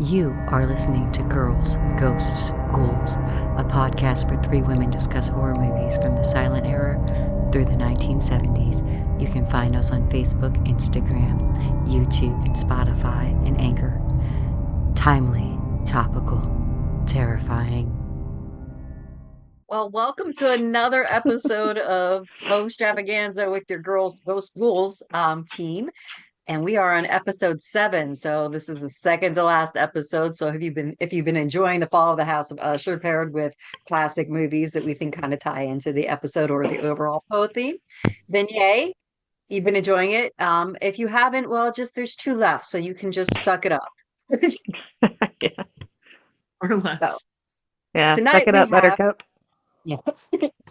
You are listening to Girls, Ghosts, Ghouls, a podcast where three women discuss horror movies from the silent era through the 1970s. You can find us on Facebook, Instagram, YouTube, and Spotify, and Anchor. Timely, topical, terrifying. Well, welcome to another episode of Poetravaganza with your Girls, Ghosts, Ghouls team. And we are on episode 7, so this is the second to last episode. So if you've been enjoying the fall of the House of Usher paired with classic movies that we think kind of tie into the episode or the overall Poe theme, then yay, you've been enjoying it. If you haven't, well, just there's 2 left, so you can just suck it up. Yeah. Or less. So Yeah, suck tonight it we up, have Buttercup. yeah.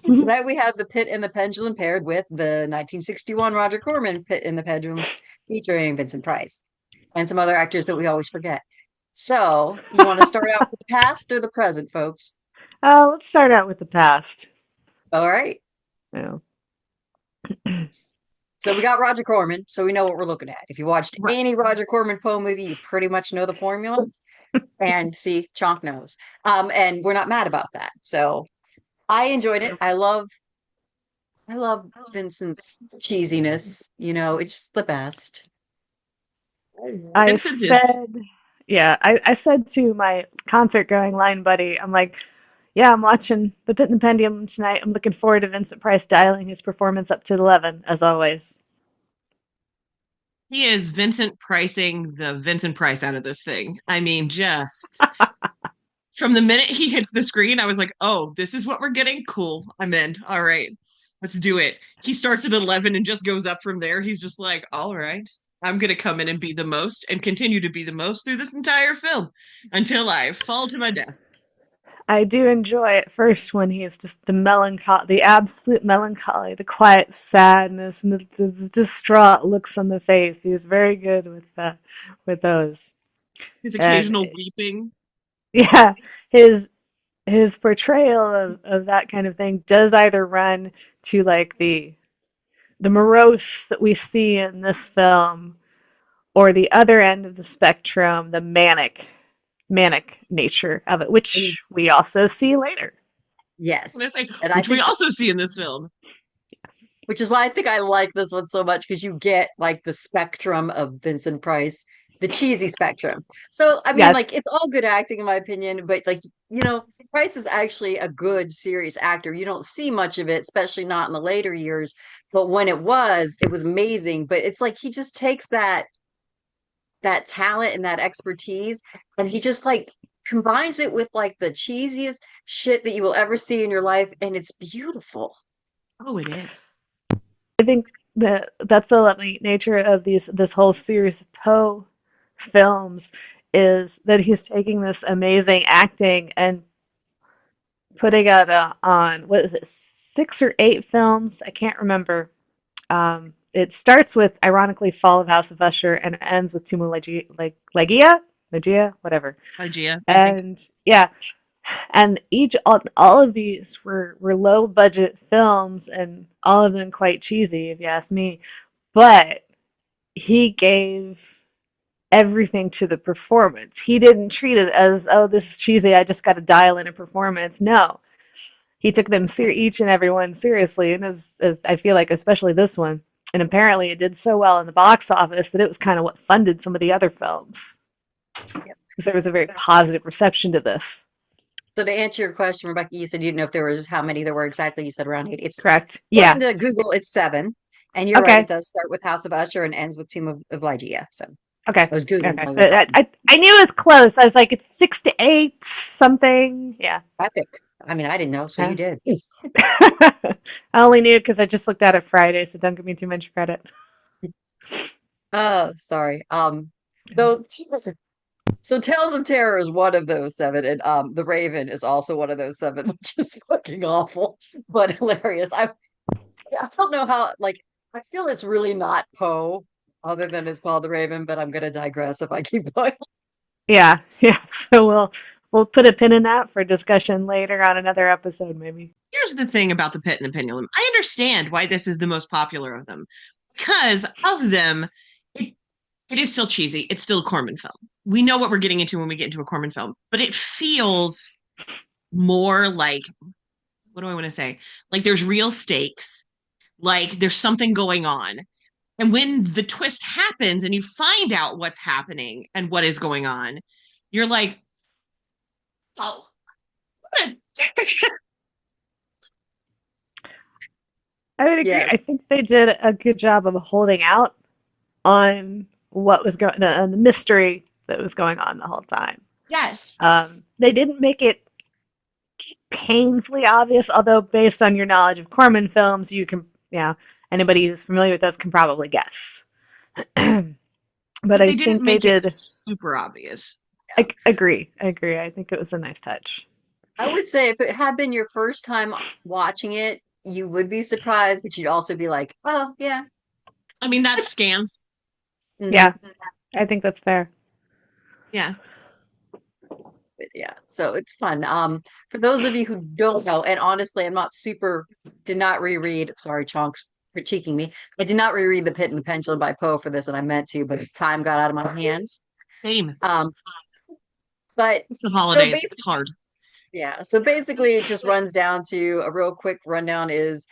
Tonight we have The Pit and the Pendulum paired with the 1961 Roger Corman Pit and the Pendulums featuring Vincent Price and some other actors that we always forget. So, you want to start out with the past or the present, folks? Let's start out with the past. All right. Yeah. So we got Roger Corman, so we know what we're looking at. If you watched Right. any Roger Corman Poe movie, you pretty much know the formula. And see, Chonk knows. And we're not mad about that. So I enjoyed it. I love Vincent's cheesiness. You know, it's the best. I Vincent is. said, I said to my concert going line buddy, I'm like, yeah, I'm watching The Pit and the Pendulum tonight. I'm looking forward to Vincent Price dialing his performance up to 11, as always. He is Vincent Pricing the Vincent Price out of this thing. I mean, just from the minute he hits the screen, I was like, oh, this is what we're getting? Cool. I'm in. All right. Let's do it. He starts at 11 and just goes up from there. He's just like, all right, I'm going to come in and be the most and continue to be the most through this entire film until I fall to my death. I do enjoy at first when he is just the melancholy, the absolute melancholy, the quiet sadness, and the distraught looks on the face. He is very good with those. His And occasional weeping. yeah, his his portrayal of that kind of thing does either run to like the morose that we see in this film, or the other end of the spectrum, the manic nature of it, And which we also see later. Let's yes. say, And I which we think also see in this film. which is why I think I like this one so much because you get like the spectrum of Vincent Price, the cheesy spectrum. So, I mean, Yes, like, it's all good acting, in my opinion, but like, Price is actually a good, serious actor. You don't see much of it, especially not in the later years. But when it was amazing. But it's like he just takes that talent and that expertise, and he just like combines it with like the cheesiest shit that you will ever see in your life, and it's beautiful. Oh, it is. I think that's the lovely nature of this whole series of Poe films is that he's taking this amazing acting and putting it on what is it, 6 or 8 films? I can't remember. It starts with, ironically, Fall of House of Usher and it ends with Tumu Legia, whatever. Hygeia, I think. And yeah, and all of these were low budget films and all of them quite cheesy, if you ask me. But he gave everything to the performance. He didn't treat it as, oh, this is cheesy, I just got to dial in a performance. No, he took them each and every one seriously, and as I feel like, especially this one. And apparently, it did so well in the box office that it was kind of what funded some of the other films. Yep. Because there was a very positive reception to this. So to answer your question, Rebecca, you said you didn't know if there was how many there were exactly. You said around 8. It's Correct? Yeah. according to Google, it's 7. And you're right, it Okay. does start with House of Usher and ends with Tomb of Lygia. So Okay. I was Googling Okay. while we were talking. I knew it was close. I was like, it's 6 to 8 something. Yeah. Epic. I mean, I didn't know, so you Yeah. did. I only knew because I just looked at it Friday, so don't give me too much credit. Oh, sorry. So so Tales of Terror is one of those 7, and The Raven is also one of those 7, which is fucking awful, but hilarious. I don't know how, like, I feel it's really not Poe, other than it's called The Raven, but I'm gonna digress if I keep going. Yeah. Yeah. So we'll put a pin in that for discussion later on another episode, maybe. Here's the thing about the Pit and the Pendulum. I understand why this is the most popular of them. Because of them, it is still cheesy. It's still a Corman film. we know what we're getting into when we get into a Corman film, but it feels more like, what do I want to say? Like there's real stakes, like there's something going on. And when the twist happens and you find out what's happening and what is going on, you're like, oh, what I would agree. I Yes. think they did a good job of holding out on what was going on, the mystery that was going on the whole time. yes. They didn't make it painfully obvious, although based on your knowledge of Corman films, you can, anybody who's familiar with those can probably guess. But But I they didn't think they make it did. super obvious. I agree. I agree. I think it was a nice touch. I would say if it had been your first time watching it, you would be surprised, but you'd also be like, oh, yeah. I mean, that scans. Hmm. Yeah, I think that's fair. Yeah. But yeah, so it's fun. For those of you who don't know, and honestly, did not reread, sorry, Chunks critiquing me. I did not reread The Pit and the Pendulum by Poe for this, and I meant to, but time got out of my hands. Same. Um, but It's the so holidays. It's basically, hard. yeah, so basically it just runs down to a real quick rundown is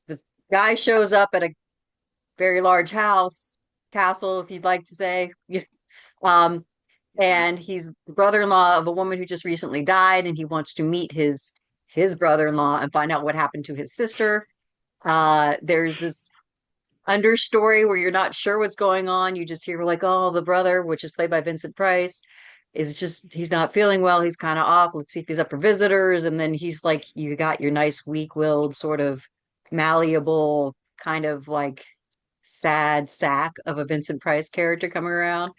the guy shows up at a very large castle, if you'd like to say. Um, and he's the brother-in-law of a woman who just recently died, and he wants to meet his brother-in-law and find out what happened to his sister. There's this understory where you're not sure what's going on. You just hear like, oh, the brother, which is played by Vincent Price, is just he's not feeling well. He's kind of off. Let's see if he's up for visitors. And then he's like, you got your nice, weak-willed, sort of malleable, kind of like sad sack of a Vincent Price character coming around.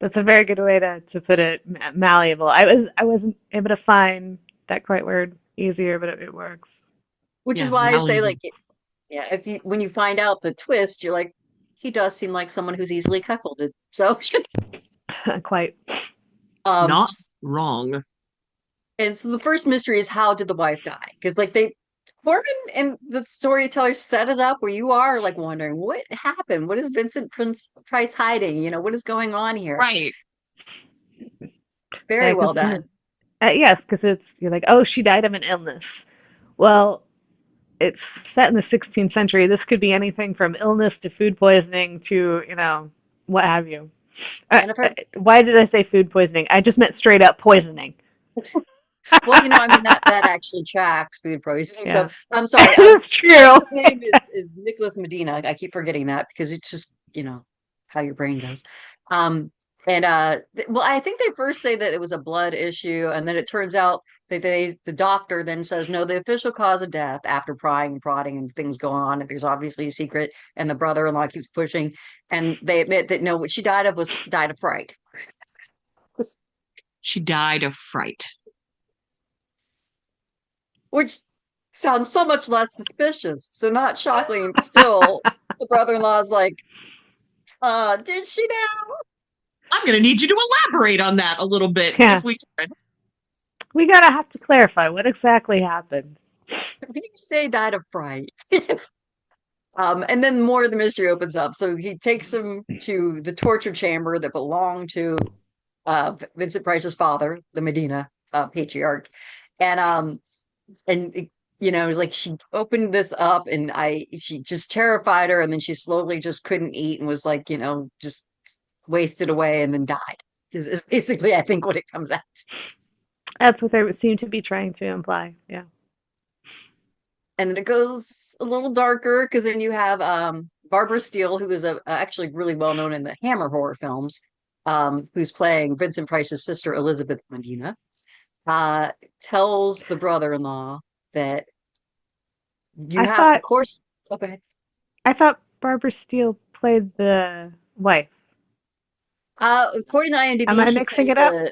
That's a very good way to put it. Malleable. I wasn't able to find that quite word easier, but it works. Which is Yeah. why I say Malleable. like yeah, if you when you find out the twist, you're like, he does seem like someone who's easily cuckolded. So Quite. um Not wrong. and so the first mystery is how did the wife die? Because like they Corbin and the storyteller set it up where you are like wondering what happened? What is Price hiding? What is going on here? Right. Very Yeah, well because done. yes, because you're like, oh, she died of an illness. Well, it's set in the 16th century. This could be anything from illness to food poisoning to, what have you. And if I Why did I say food poisoning? I just meant straight up poisoning. Well, I mean that actually tracks food poisoning. So Yeah, I'm sorry. it's true. His name is Nicholas Medina. I keep forgetting that because it's just how your brain goes. Um, well, I think they first say that it was a blood issue, and then it turns out that the doctor then says no, the official cause of death after prying and prodding and things going on, and there's obviously a secret, and the brother-in-law keeps pushing, and they admit that no, what she died of fright. She died of fright. Which sounds so much less suspicious. So not shocking, still, the brother-in-law is like, did she now? I'm going to need you to elaborate on that a little bit Yeah, if we can. we gotta have to clarify what exactly happened. When you say died of fright. And then more of the mystery opens up. So he takes him to the torture chamber that belonged to Vincent Price's father, the Medina patriarch. And it's like she opened this up and she just terrified her, and then she slowly just couldn't eat and was like, just wasted away and then died. Is basically I think what it comes out to. That's what they seem to be trying to imply. Yeah. And then it goes a little darker because then you have Barbara Steele, who is actually really well known in the Hammer horror films, who's playing Vincent Price's sister Elizabeth Medina, tells the brother-in-law that you I have, of thought course. Okay. I thought Barbara Steele played the wife. According to Am IMDb, I she mixing played it up? maybe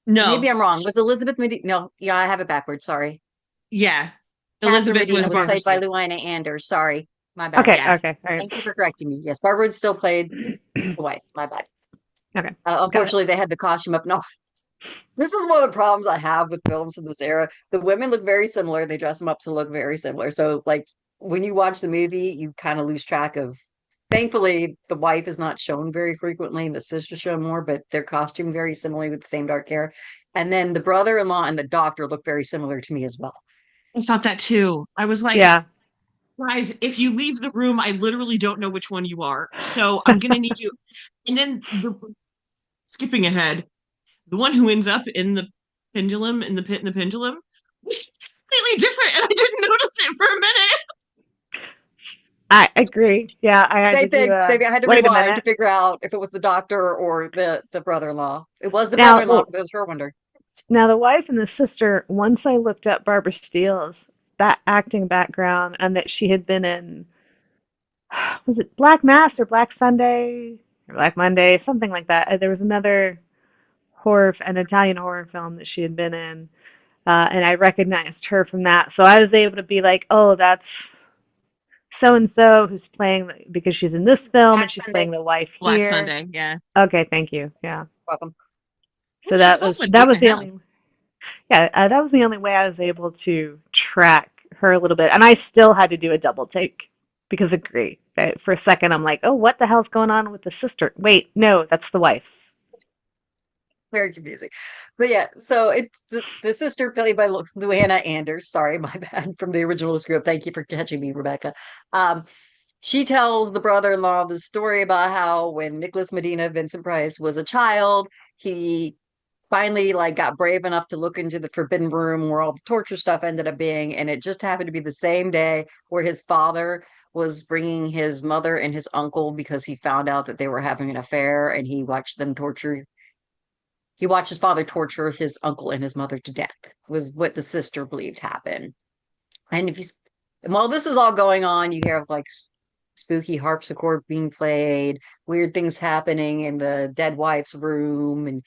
No. I'm wrong. Was Elizabeth Medina? No, yeah, I have it backwards. Sorry. Yeah. Catherine Elizabeth Medina was was Barbara played by Steele. Luana Anders. Sorry. My bad. Okay, Yeah. okay, all right. Thank you for correcting me. Yes, Barbara still played the wife. My bad. Okay, got it. Unfortunately, they had the costume up. No, this is one of the problems I have with films in this era. The women look very similar. They dress them up to look very similar. So, like, when you watch the movie, you kind of lose track of Thankfully, the wife is not shown very frequently, and the sister shown more, but their costume very similarly with the same dark hair. And then the brother-in-law and the doctor look very similar to me as well. I thought that too. I was like, Yeah. guys, if you leave the room, I literally don't know which one you are. So I'm gonna need you. And then skipping ahead, the one who ends up in the pendulum, in the pit in the pendulum, was completely different, and I didn't notice it for a minute. I agree. Yeah, I had to Same do thing. a Same thing. I had to wait a rewind to minute. figure out if it was the doctor or the brother-in-law. It was the Now, brother-in-law because it was her wonder. now the wife and the sister, once I looked up Barbara Steele's that acting background and that she had been in was it Black Mass or Black Sunday or Black Monday, something like that. There was another an Italian horror film that she had been in, and I recognized her from that. So I was able to be like, oh, that's so and so who's playing because she's in this film and Black she's Sunday. playing the wife Black here. Sunday, yeah. Okay, thank you. Yeah. Welcome. Oh, So she was also in that Eight was and a the Half. only yeah that was the only way I was able to track her a little bit, and I still had to do a double take because agree. For a second, I'm like, oh, what the hell's going on with the sister? Wait, no, that's the wife. Very confusing. But yeah, so it's the sister played by Luana Anders. Sorry, my bad from the original script. Thank you for catching me, Rebecca. Um, she tells the brother-in-law the story about how when Nicholas Medina, Vincent Price, was a child, he finally like got brave enough to look into the forbidden room where all the torture stuff ended up being, and it just happened to be the same day where his father was bringing his mother and his uncle because he found out that they were having an affair, and he watched his father torture his uncle and his mother to death, was what the sister believed happened. And if you, while this is all going on, you hear like spooky harpsichord being played, weird things happening in the dead wife's room, and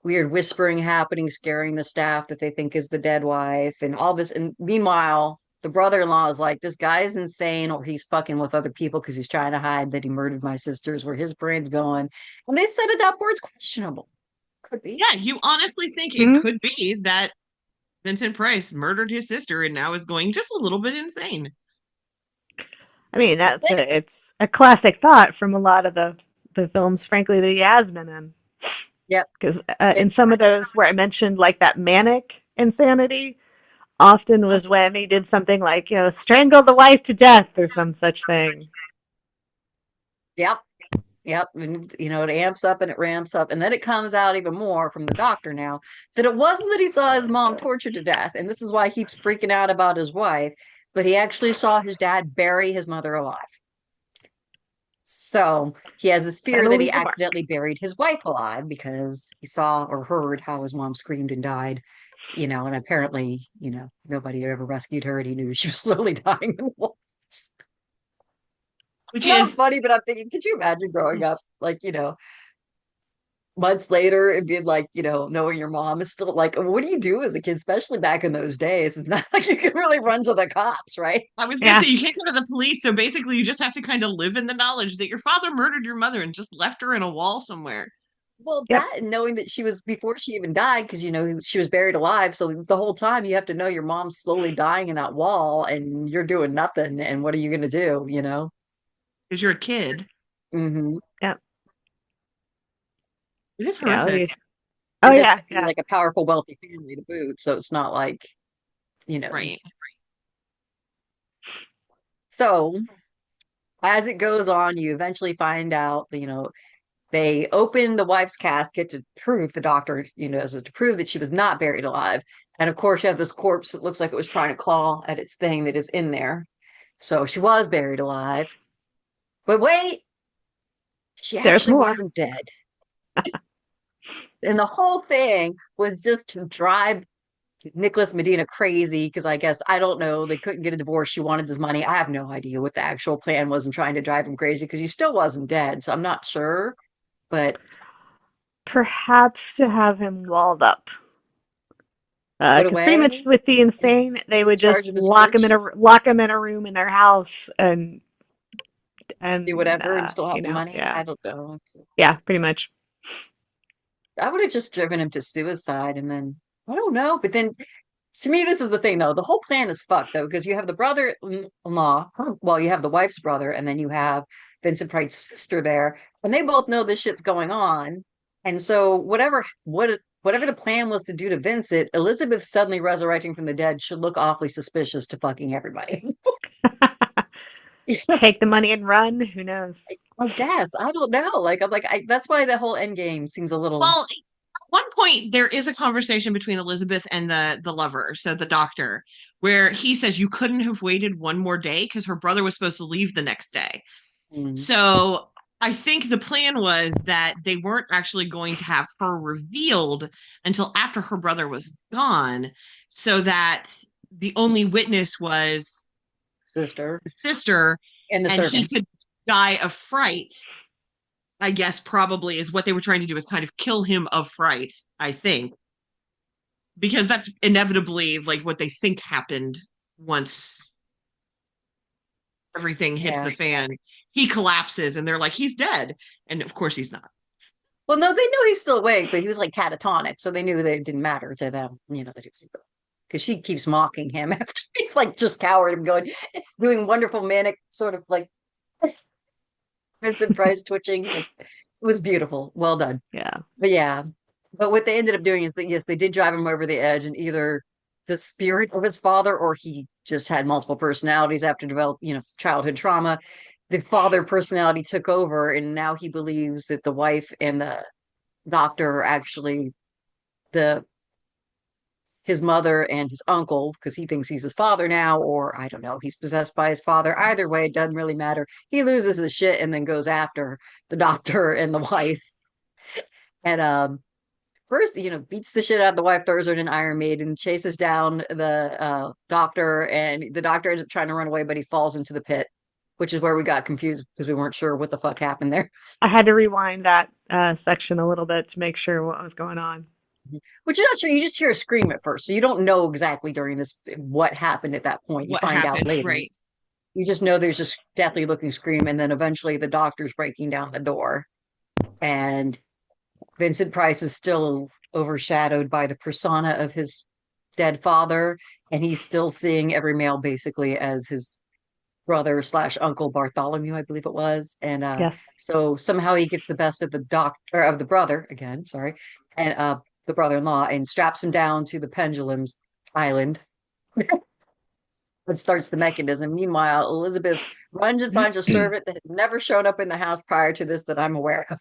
weird whispering happening, scaring the staff that they think is the dead wife, and all this. And meanwhile, the brother-in-law is like, this guy is insane, or he's fucking with other people because he's trying to hide that he murdered my sisters, where his brain's going. And they said at that word's questionable. Could be. Yeah, you honestly think it Hmm. could be that Vincent Price murdered his sister and now is going just a little bit insane. I mean, it's a classic thought from a lot of the films, frankly, that he has been in. Yep. Because It, in some of those where I mentioned like that manic insanity, often was when he did something like, strangle the wife to death or some such thing. yep. Yep. And, it amps up and it ramps up. And then it comes out even more from the doctor now that it wasn't that he saw his mom tortured to death. And this is why he keeps freaking out about his wife, but he actually saw his dad bury his mother alive. So he has this fear That'll that he leave a mark. accidentally buried his wife alive because he saw or heard how his mom screamed and died, and apparently, nobody ever rescued her and he knew she was slowly dying in the woods. It's Which not is, funny, but I'm thinking, could you imagine growing up, like, months later and being like, knowing your mom is still like, what do you do as a kid, especially back in those days? It's not like you can really run to the cops, right? I was gonna Yeah. say you can't go to the police, so basically you just have to kind of live in the knowledge that your father murdered your mother and just left her in a wall somewhere. Well, Yep. that and knowing that she was before she even died, because she was buried alive. So the whole time you have to know your mom's slowly dying in that wall, and you're doing nothing. And what are you going to do? Because you're a kid. Hmm. Yep. It is Yeah. horrific. Oh And this yeah. being Yeah. like a powerful, wealthy family to boot, so it's not like you know. Right. So as it goes on, you eventually find out that they open the wife's casket to prove the doctor, to prove that she was not buried alive. And of course, you have this corpse that looks like it was trying to claw at its thing that is in there. So she was buried alive. But wait, she There's actually more. wasn't dead. And the whole thing was just to drive Nicholas Medina crazy because I guess, I don't know, they couldn't get a divorce. She wanted this money. I have no idea what the actual plan was in trying to drive him crazy because he still wasn't dead. So I'm not sure. But Perhaps to have him walled up. put Because pretty much away with the in, insane, they in would just charge of his fortune, lock him in a room in their house do and whatever and still have the money. yeah, I don't know. yeah, pretty much. I would have just driven him to suicide and then I don't know. But then To me, this is the thing, though. The whole plan is fucked, though, because you have the brother-in-law, well, you have the wife's brother, and then you have Vincent Price's sister there, and they both know this shit's going on. And so, whatever the plan was to do to Vincent, Elizabeth suddenly resurrecting from the dead should look awfully suspicious to fucking everybody. Take the money and run. Who knows? I guess I don't know. Like, that's why the whole end game seems a little Well, at one point there is a conversation between Elizabeth and the lover, so the doctor, where he says you couldn't have waited one more day because her brother was supposed to leave the next day. mm, So I think the plan was that they weren't actually going to have her revealed until after her brother was gone, so that the only witness was sister the sister, and the and he servants. could die of fright. I guess probably is what they were trying to do, is kind of kill him of fright, I think, because that's inevitably like what they think happened once everything hits Yeah. the fan. He collapses and they're like, he's dead. And of course he's not. Well, no, they know he's still awake, but he was like catatonic, so they knew that it didn't matter to them, that he was because she keeps mocking him after he's like just cowered and doing wonderful manic sort of like Vincent Price twitching. It was beautiful. Well done. Yeah. But yeah. But what they ended up doing is that yes, they did drive him over the edge, and either the spirit of his father or he just had multiple personalities after develop, childhood trauma. The father personality took over, and now he believes that the wife and the doctor are actually the his mother and his uncle because he thinks he's his father now, or I don't know, he's possessed by his father. Either way, it doesn't really matter. He loses his shit and then goes after the doctor and the wife. And first, beats the shit out of the wife, throws her in an Iron Maiden, chases down the doctor, and the doctor ends up trying to run away, but he falls into the pit, which is where we got confused because we weren't sure what the fuck happened there. I had to rewind that section a little bit to make sure what was going on. Which you're not sure. You just hear a scream at first, so you don't know exactly during this what happened at that point. You What find out happened, later. right? You just know there's this deathly looking scream, and then eventually the doctor's breaking down the door, and Vincent Price is still overshadowed by the persona of his dead father, and he's still seeing every male basically as his brother slash uncle Bartholomew, I believe it was. And Yes. so somehow he gets the best of the doctor of the brother again, sorry, and the brother-in-law, and straps him down to the Pendulum's island and starts the mechanism. Meanwhile, Elizabeth runs and finds a servant that had never shown up in the house prior to this that I'm aware of.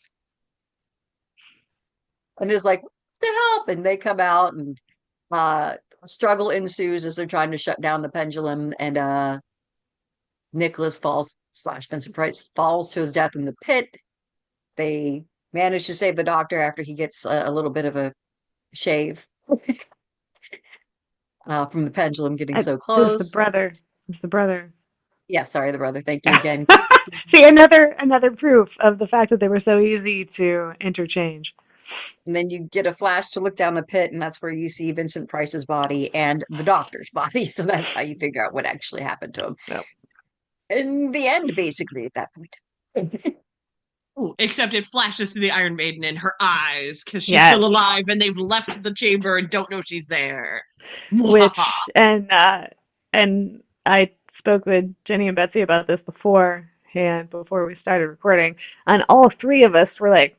And is like, to help. And they come out, and struggle ensues as they're trying to shut down the pendulum. And Nicholas falls slash Vincent Price falls to his death in the pit. They manage to save the doctor after he gets a little bit of a shave from the pendulum getting so It was the close. brother. It was the brother. Yeah, sorry, the brother. Thank you again. See, another proof of the fact that they were so easy to interchange. And then you get a flash to look down the pit, and that's where you see Vincent Price's body and the doctor's body. So that's how you figure out what actually happened to him. Yep. In the end, basically, at that point. Ooh, except it flashes to the Iron Maiden in her eyes because she's Yes. still alive and they've left the chamber and don't know she's there. Which and I spoke with Jenny and Betsy about this beforehand before we started recording, and all three of us were like,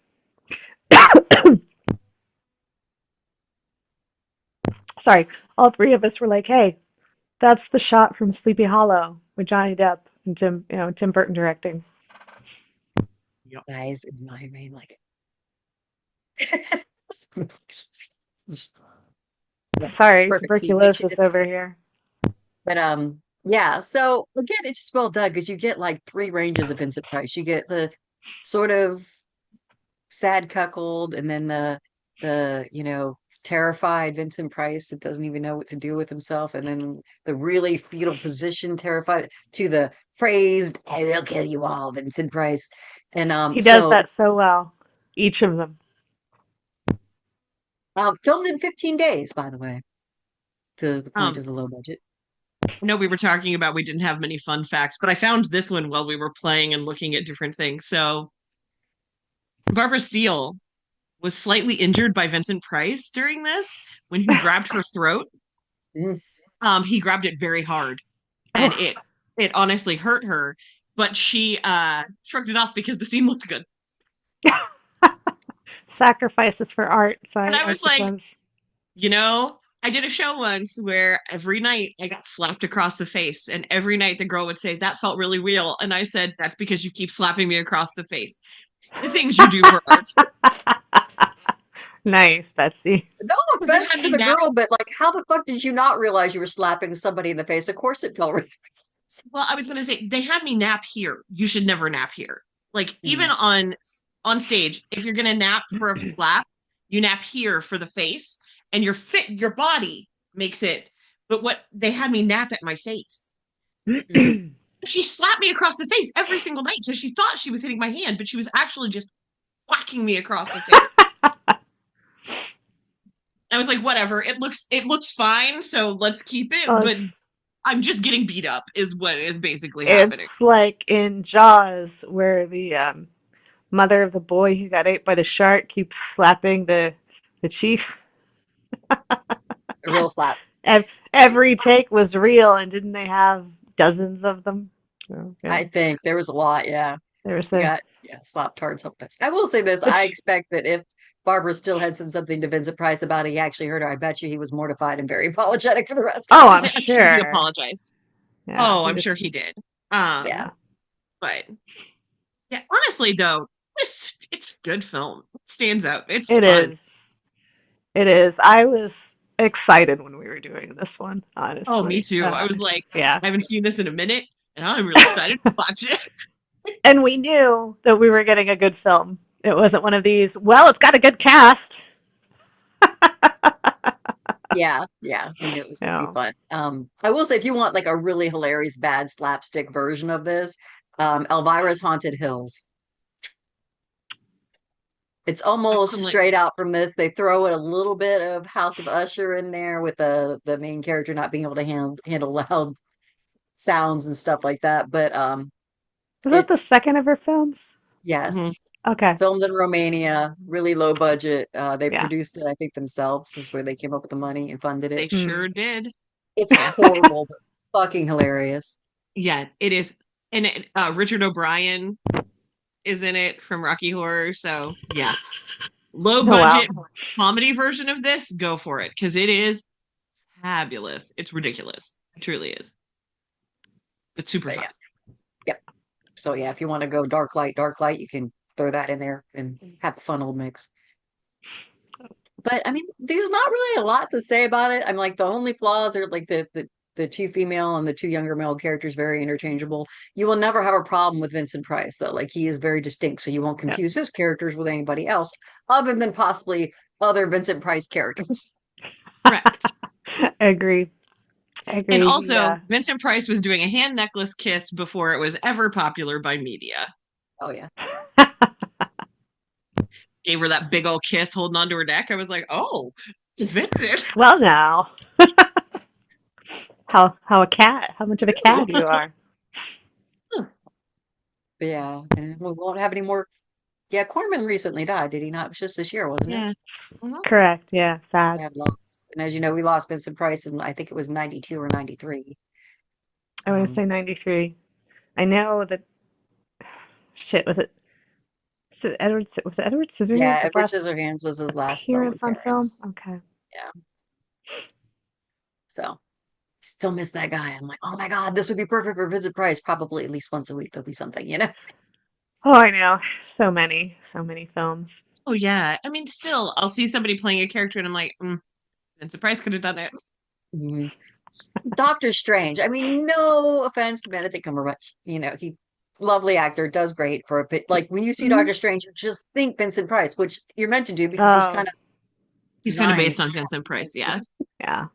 sorry, all three of us were like, hey, that's the shot from Sleepy Hollow with Johnny Depp and Tim Burton directing. Guys in my brain, like Sorry, perfect. tuberculosis over here. But yeah, so again, it's just well done because you get like three ranges of Vincent Price. You get the sort of sad cuckold, and then the terrified Vincent Price that doesn't even know what to do with himself, and then the really fetal position terrified to the praised "I will kill you all" Vincent Price. And He does so that it's so well, each of them. filmed in 15 days, by the way, to the point of Um, the low budget. I know we were talking about we didn't have many fun facts, but I found this one while we were playing and looking at different things. So Barbara Steele was slightly injured by Vincent Price during this when he grabbed her throat. Mm. He grabbed it very hard, and Oh, it honestly hurt her, but she shrugged it off because the scene looked good. sacrifices for art, so And I I was like, suppose. I did a show once where every night I got slapped across the face, and every night the girl would say, "That felt really real." And I said, "That's because you keep slapping me across the face. The things you do for art." Nice, Betsy. No Because they offense had to me the nap. girl, but like, how the fuck did you not realize you were slapping somebody in the face? Of course it felt really. Well, I was gonna say they had me nap here. You should never nap here. Like even Mm. on stage, if you're gonna nap for a slap, you nap here for the face, and your body makes it. But what they had me nap at my face. Mm. She slapped me across the face every single night because she thought she was hitting my hand, but she was actually just whacking me across the face. I was like, whatever, it looks fine, so let's keep it, Oh, but I'm just getting beat up is what is basically happening. it's like in Jaws where the mother of the boy who got ate by the shark keeps slapping the chief. A real Yes. slap. Every take was real, and didn't they have dozens of them? Oh, yeah, I think there was a lot. Yeah. there was You the got, yeah, slapped hard sometimes. I will say this. I expect that if Barbara still had said something to Vincent Price about it, he actually heard her. I bet you he was mortified and very apologetic for the rest I of was Oh, it. gonna I'm say, I'm sure he sure. apologized. Yeah, Oh, he I'm was. sure he did. Yeah, But yeah, honestly though, it's a good film. It stands out. It's it fun. is. It is. I was excited when we were doing this one, Oh, me honestly. too. I was like, Yeah. I haven't seen this in a minute, and I'm really excited to watch it. And we knew that we were getting a good film. It wasn't one of these, well, it's got a good cast. Yeah, yeah, we knew it was going to be Yeah. fun. I will say, if you want like a really hilarious bad slapstick version of this, Elvira's Haunted Hills. It's I'm almost like, straight out from this. They throw in a little bit of House of Usher in there with the main character not being able to handle loud sounds and stuff like that. But Was that the it's second of her films? mhm, yes, Okay. filmed in Romania, really low budget. They Yeah. produced it, I think, themselves, is where they came up with the money and funded it. they Hmm. sure did. It's Yeah, horrible, but fucking hilarious. yeah, it is. And Richard O'Brien is in it from Rocky Horror. So yeah, low Oh, wow. budget comedy version of this, go for it because it is fabulous. It's ridiculous. It truly is. It's super But fun. yeah, yep. So yeah, if you want to go dark light, you can throw that in there and have a fun old mix. But I mean, there's not really a lot to say about it. I'm like the only flaws are like the two female and the two younger male characters very interchangeable. You will never have a problem with Vincent Price though. Like he is very distinct, so you won't Yeah. confuse his characters with anybody else, other than possibly other Vincent Price characters. Correct. I agree. I And agree. also, Yeah. Vincent Price was doing a hand necklace kiss before it was ever popular by media. Oh yeah. Gave her that big old kiss holding onto her neck. I was like, oh, Vincent. Well, now, how a cat? How much of a cat you are? But yeah, and we won't have any more. Yeah, Corman recently died, did he not? It was just this year, wasn't it? Yeah. Mhm. Correct. Yeah. Sad. Sad loss. And as you know, we lost Vincent Price, and I think it was 92 or 93. I want to Um, say 93. I know that. Shit. Was it Edward yeah, Scissorhands' Edward last Scissorhands was his last film appearance on film? appearance. Okay. Yeah, so still miss that guy. I'm like, oh my God, this would be perfect for Vincent Price. Probably at least once a week there'll be something, you know? Oh, I know. So many films. Oh, yeah. I mean, still, I'll see somebody playing a character and I'm like, Vincent Price could have done it. Mhm. Doctor Strange. I mean, no offense to Benedict Cumberbatch. You know, he lovely actor, does great for a bit. Like when you see Hmm. Doctor Strange, you just think Vincent Price, which you're meant to do because he's kind Oh, of He's kind of designed. based on Vincent Price. Yeah. yeah.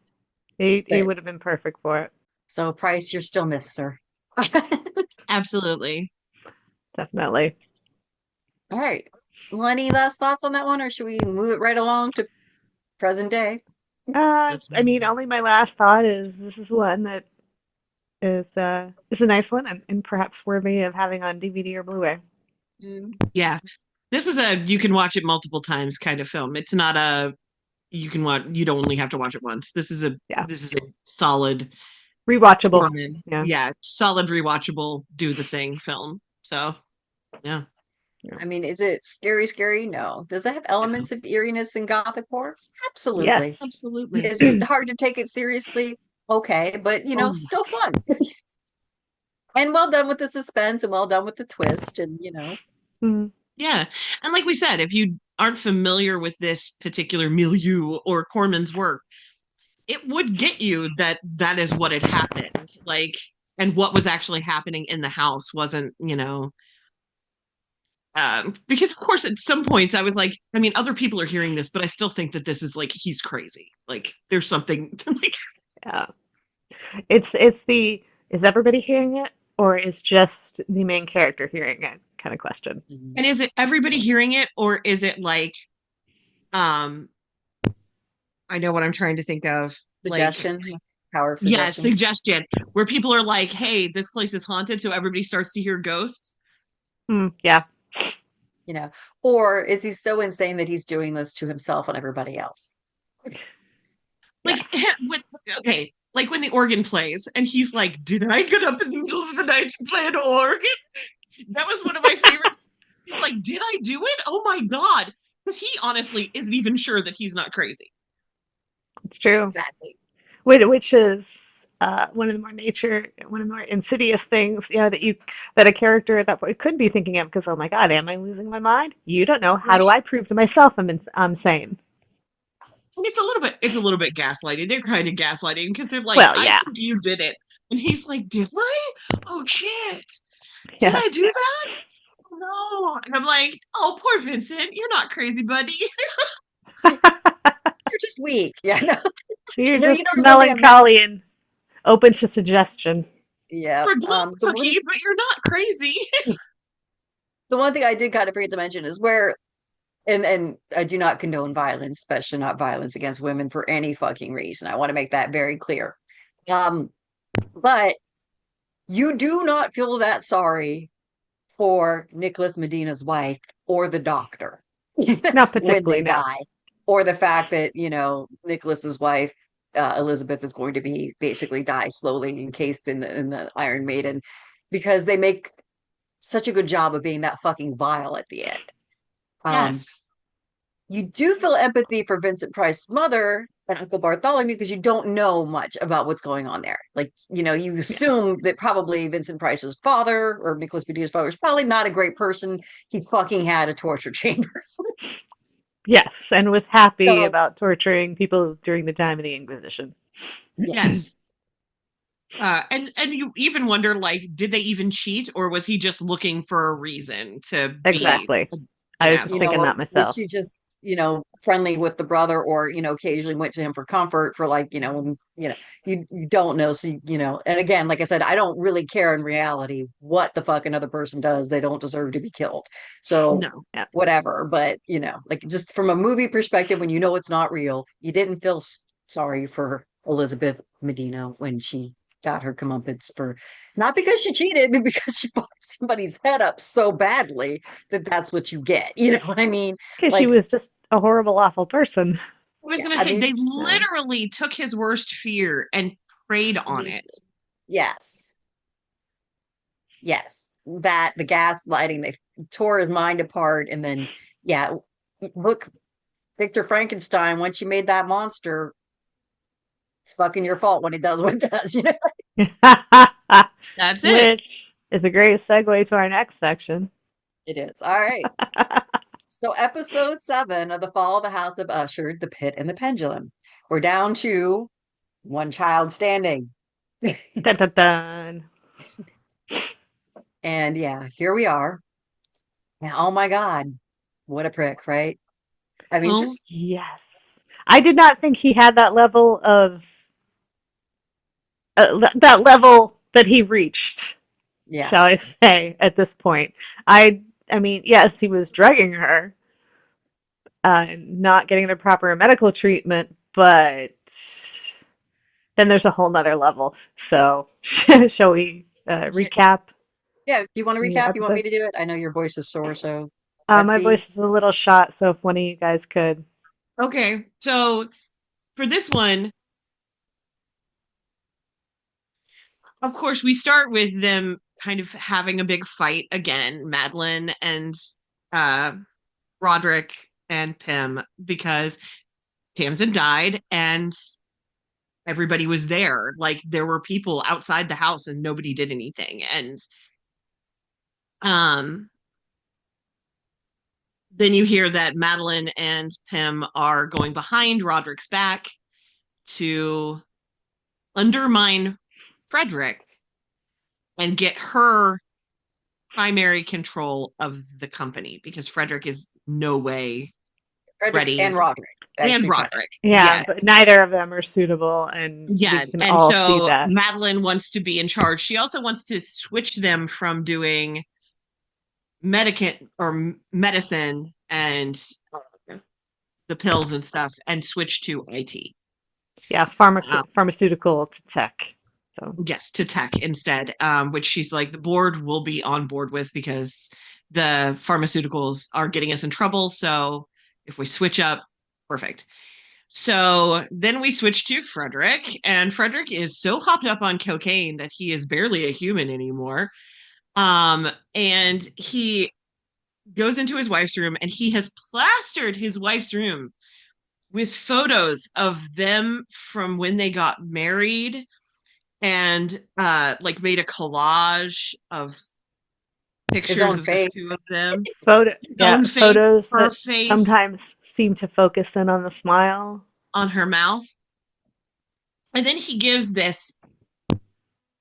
He But would have been perfect for it. so Price, you're still missed, sir. Absolutely. Definitely. All right. Well, any last thoughts on that one, or should we move it right along to present day? That's I mean, only my last thought is this is one that is a nice one and perhaps worthy of having on DVD or Blu-ray. Mm. yeah. This is a you can watch it multiple times kind of film. It's not a you can watch. You don't only have to watch it once. Yeah. This is a solid Rewatchable. Corman. Yeah. Yeah, solid rewatchable. Do the thing film. So yeah. Yeah. I mean, is it scary, scary? No. Does it have Yeah. elements of eeriness and gothic horror? Yes. Absolutely. Absolutely. Is it hard to take it seriously? Okay, but Oh, still fun. And well done with the suspense and well done with the twist and Mm, yeah. And like we said, if you aren't familiar with this particular milieu or Corman's work, it would get you that that is what had happened. Like, and what was actually happening in the house wasn't, because of course at some points I was like, I mean, other people are hearing this, but I still think that this is like he's crazy. Like there's something like yeah. It's the is everybody hearing it or is just the main character hearing it kind of question. Mhm. and is it everybody hearing it or is it like um I know what I'm trying to think of. Like Suggestion, power of yeah, suggestion. suggestion where people are like, "Hey, this place is haunted," so everybody starts to hear ghosts. Yeah. You know, or is he so insane that he's doing this to himself and everybody else? Yes. Like with okay, like when the organ plays and he's like, "Did I get up in the middle of the night to play an organ?" That was one of my favorites. He's like, "Did I do it? Oh my god!" Because he honestly isn't even sure that he's not crazy. It's true. Exactly. Which is one of the more insidious things, that a character at that point could be thinking of because, oh my God, am I losing my mind? You don't know. How do Right. I prove to myself I'm sane? And it's a little bit gaslighting. They're kind of gaslighting because they're like, Well, "I yeah. think you did it," and he's like, "Did I? Oh shit! Did Yeah. I do that? Oh, no!" And I'm like, "Oh, poor Vincent. You're not crazy, buddy." You're just weak. Yeah, no. You're No, just the one thing I meant to melancholy and open to suggestion. yeah. You're a glue cookie, but you're not crazy. The one thing I did kind of forget to mention is where and I do not condone violence, especially not violence against women for any fucking reason. I want to make that very clear. Um, but you do not feel that sorry for Nicholas Medina's wife or the doctor Not when particularly, they no. die, or the fact that, Nicholas's wife, Elizabeth, is going to be basically die slowly encased in the Iron Maiden because they make such a good job of being that fucking vile at the end. Um, Yes. you do feel empathy for Vincent Price's mother and Uncle Bartholomew because you don't know much about what's going on there. Like, you Yeah. assume that probably Vincent Price's father or Nicholas Medina's father is probably not a great person. He fucking had a torture chamber. Yes, and was happy So, about torturing people during the time of the Inquisition. yeah. Yes. And you even wonder, like, did they even cheat, or was he just looking for a reason to be Exactly. an I was just asshole? thinking Or that was myself. she just, friendly with the brother or, occasionally went to him for comfort for like, you don't know. So, and again, like I said, I don't really care in reality what the fuck another person does. They don't deserve to be killed. So No. Yeah. whatever. But, like just from a movie perspective, when you know it's not real, you didn't feel sorry for Elizabeth Medina when she got her comeuppance for not because she cheated, but because she fucked somebody's head up so badly that's what you get. You know what I mean? Because she Like, was just a horrible, awful person. I was yeah, gonna I say mean, they Yeah. literally took his worst fear and preyed on used it. it. Yes, yes. That the gaslighting, they tore his mind apart, and then yeah, look, Victor Frankenstein. Once you made that monster, it's fucking your fault when it does what it does. That's it. Which is a great segue to our next section. It is all right. So, episode 7 of the Fall of the House of Usher, the Pit and the Pendulum. We're down to one child standing. Dun, dun, dun. And yeah, here we are. And oh my God, what a prick, right? I mean, Oh, just, Yes. I did not think he had that level of that level that he reached, yeah, shall I say, at this point. I mean, yes, he was drugging her, not getting the proper medical treatment, but then there's a whole nother level. So, shall we yeah. recap Yeah. Do you want to the recap? You want episode? me to do it? I know your voice is sore, so let's My see. voice is a little shot, so if one of you guys could. Okay, so for this one, of course, we start with them kind of having a big fight again, Madeline and uh, Roderick and Pym, because Tamsin died and everybody was there. Like there were people outside the house and nobody did anything. And um, then you hear that Madeline and Pym are going behind Roderick's back to undermine Frederick and get her primary control of the company because Frederick is no way Frederick and ready. Roderick at the And same time. Roderick. Yeah, Yeah. but neither of them are suitable, and we Yeah. can And all see so that. Madeline wants to be in charge. She also wants to switch them from doing medicate or medicine and the pills and stuff and switch to IT. Yeah, Um, pharmaceutical to tech. So yes, to tech instead, which she's like, the board will be on board with because the pharmaceuticals are getting us in trouble. So if we switch up, perfect. So then we switch to Frederick, and Frederick is so hopped up on cocaine that he is barely a human anymore. And he goes into his wife's room and he has plastered his wife's room with photos of them from when they got married and like made a collage of His pictures own of the face. two of them. His yeah, own face, photos her that face sometimes seem to focus in on the smile. on her mouth. And then he gives this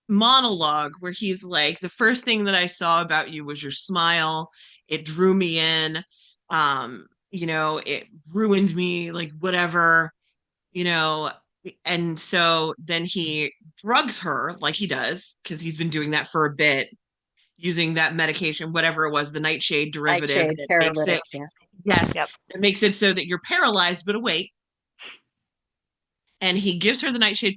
monologue where he's like, the first thing that I saw about you was your smile. It drew me in. It ruined me, like whatever, you know. And so then he drugs her like he does, because he's been doing that for a bit, using that medication, whatever it was, the nightshade derivative Nightshade, that makes it, paralytic, yeah. yes, Yep. that makes it so that you're paralyzed but awake. And he gives her the nightshade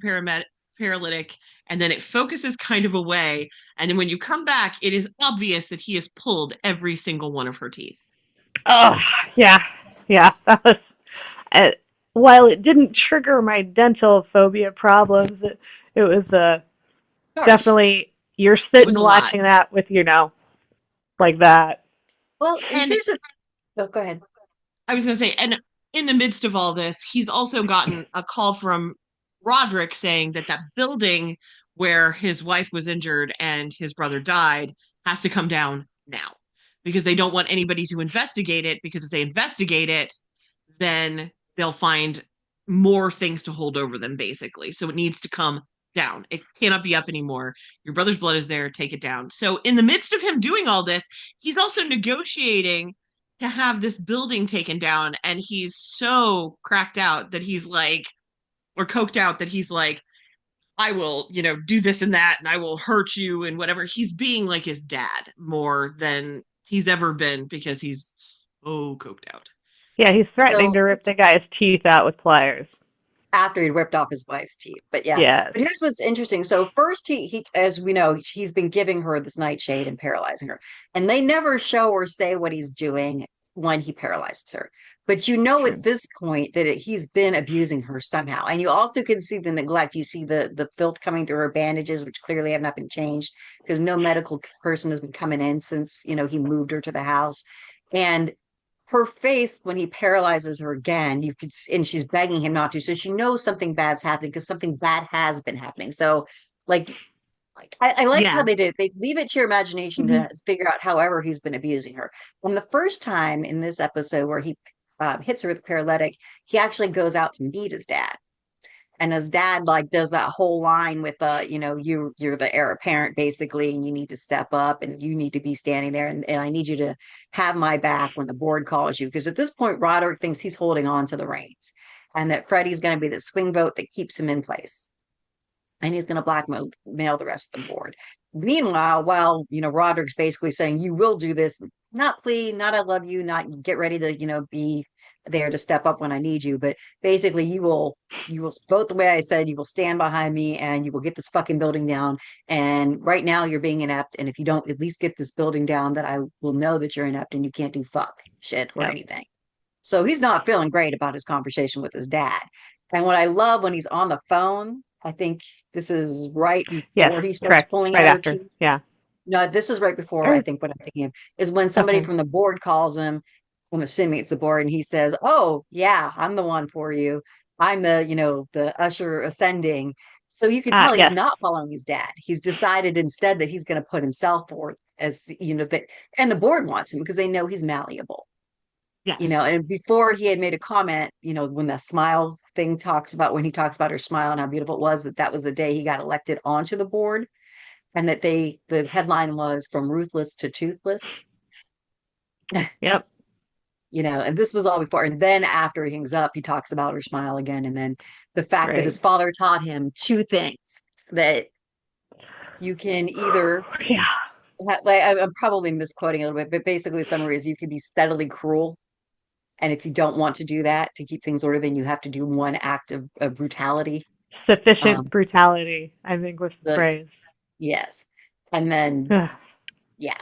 paralytic, and then it focuses kind of away. And then when you come back, it is obvious that he has pulled every single one of her teeth. Oh, yeah, yeah. That was. Uh, while it didn't trigger my dental phobia problems, it was Harsh. definitely you're It was sitting a lot. watching that with like that. Well, And here's a. Oh, go ahead. I was going to say, and in the midst of all this, he's also gotten a call from Roderick saying that that building where his wife was injured and his brother died has to come down now because they don't want anybody to investigate it, because if they investigate it, then they'll find more things to hold over them, basically. So it needs to come down. It cannot be up anymore. Your brother's blood is there. Take it down. So, in the midst of him doing all this, he's also negotiating to have this building taken down. And he's so cracked out that he's like, or coked out that he's like, I will, do this and that, and I will hurt you and whatever. He's being like his dad more than he's ever been because he's so coked out. Yeah, he's threatening So to rip the guy's teeth out with pliers. after he ripped off his wife's teeth. But yeah, Yes. but here's what's interesting. So first he as we know, he's been giving her this nightshade and paralyzing her. And they never show or say what he's doing when he paralyzes her. But you know at True. this point that he's been abusing her somehow. And you also can see the neglect. You see the filth coming through her bandages, which clearly have not been changed because no medical person has been coming in since, he moved her to the house. And her face when he paralyzes her again, you could, and she's begging him not to, so she knows something bad's happening because something bad has been happening. So, I like how Yeah. they did it. They leave it to your imagination Mhm. to figure out however he's been abusing her. And the first time in this episode where he hits her with a paralytic, he actually goes out to meet his dad, and his dad does that whole line with you're the heir apparent basically, and you need to step up and you need to be standing there, and I need you to have my back when the board calls you, because at this point Roderick thinks he's holding on to the reins and that Freddie's going to be the swing vote that keeps him in place, and he's going to blackmail the rest of the board. Meanwhile, while Roderick's basically saying, you will do this, not plea, not I love you, not get ready to be there to step up when I need you, but basically you will vote the way I said, you will stand behind me, and you will get this fucking building down. And right now you're being inept, and if you don't at least get this building down, that I will know that you're inept and you can't do fuck shit or Yep. anything. So he's not feeling great about his conversation with his dad. And what I love when he's on the phone, I think this is right Yes, before he starts correct. pulling Right out her after. teeth. Yeah. No, this is right before I Or think what I'm thinking of is when somebody okay. from the board calls him. I'm assuming it's the board, and he says, "Oh, yeah, I'm the one for you. I'm the usher ascending." So you can Ah, tell he's yes. not following his dad. He's decided instead that he's going to put himself forth as that, and the board wants him because they know he's malleable. Yes. And before he had made a comment, when the smile thing talks about when he talks about her smile and how beautiful it was, that was the day he got elected onto the board, and that the headline was from ruthless to toothless. Yep. And this was all before. And then after he hangs up, he talks about her smile again. And then the fact that his Right. father taught him two things that you can either, Yeah. like, I'm probably misquoting a little bit, but basically, the summary is you can be steadily cruel. And if you don't want to do that to keep things ordered, then you have to do one act of brutality. Sufficient Um, brutality, I think was the the phrase. Yes. And then, Ugh. yeah.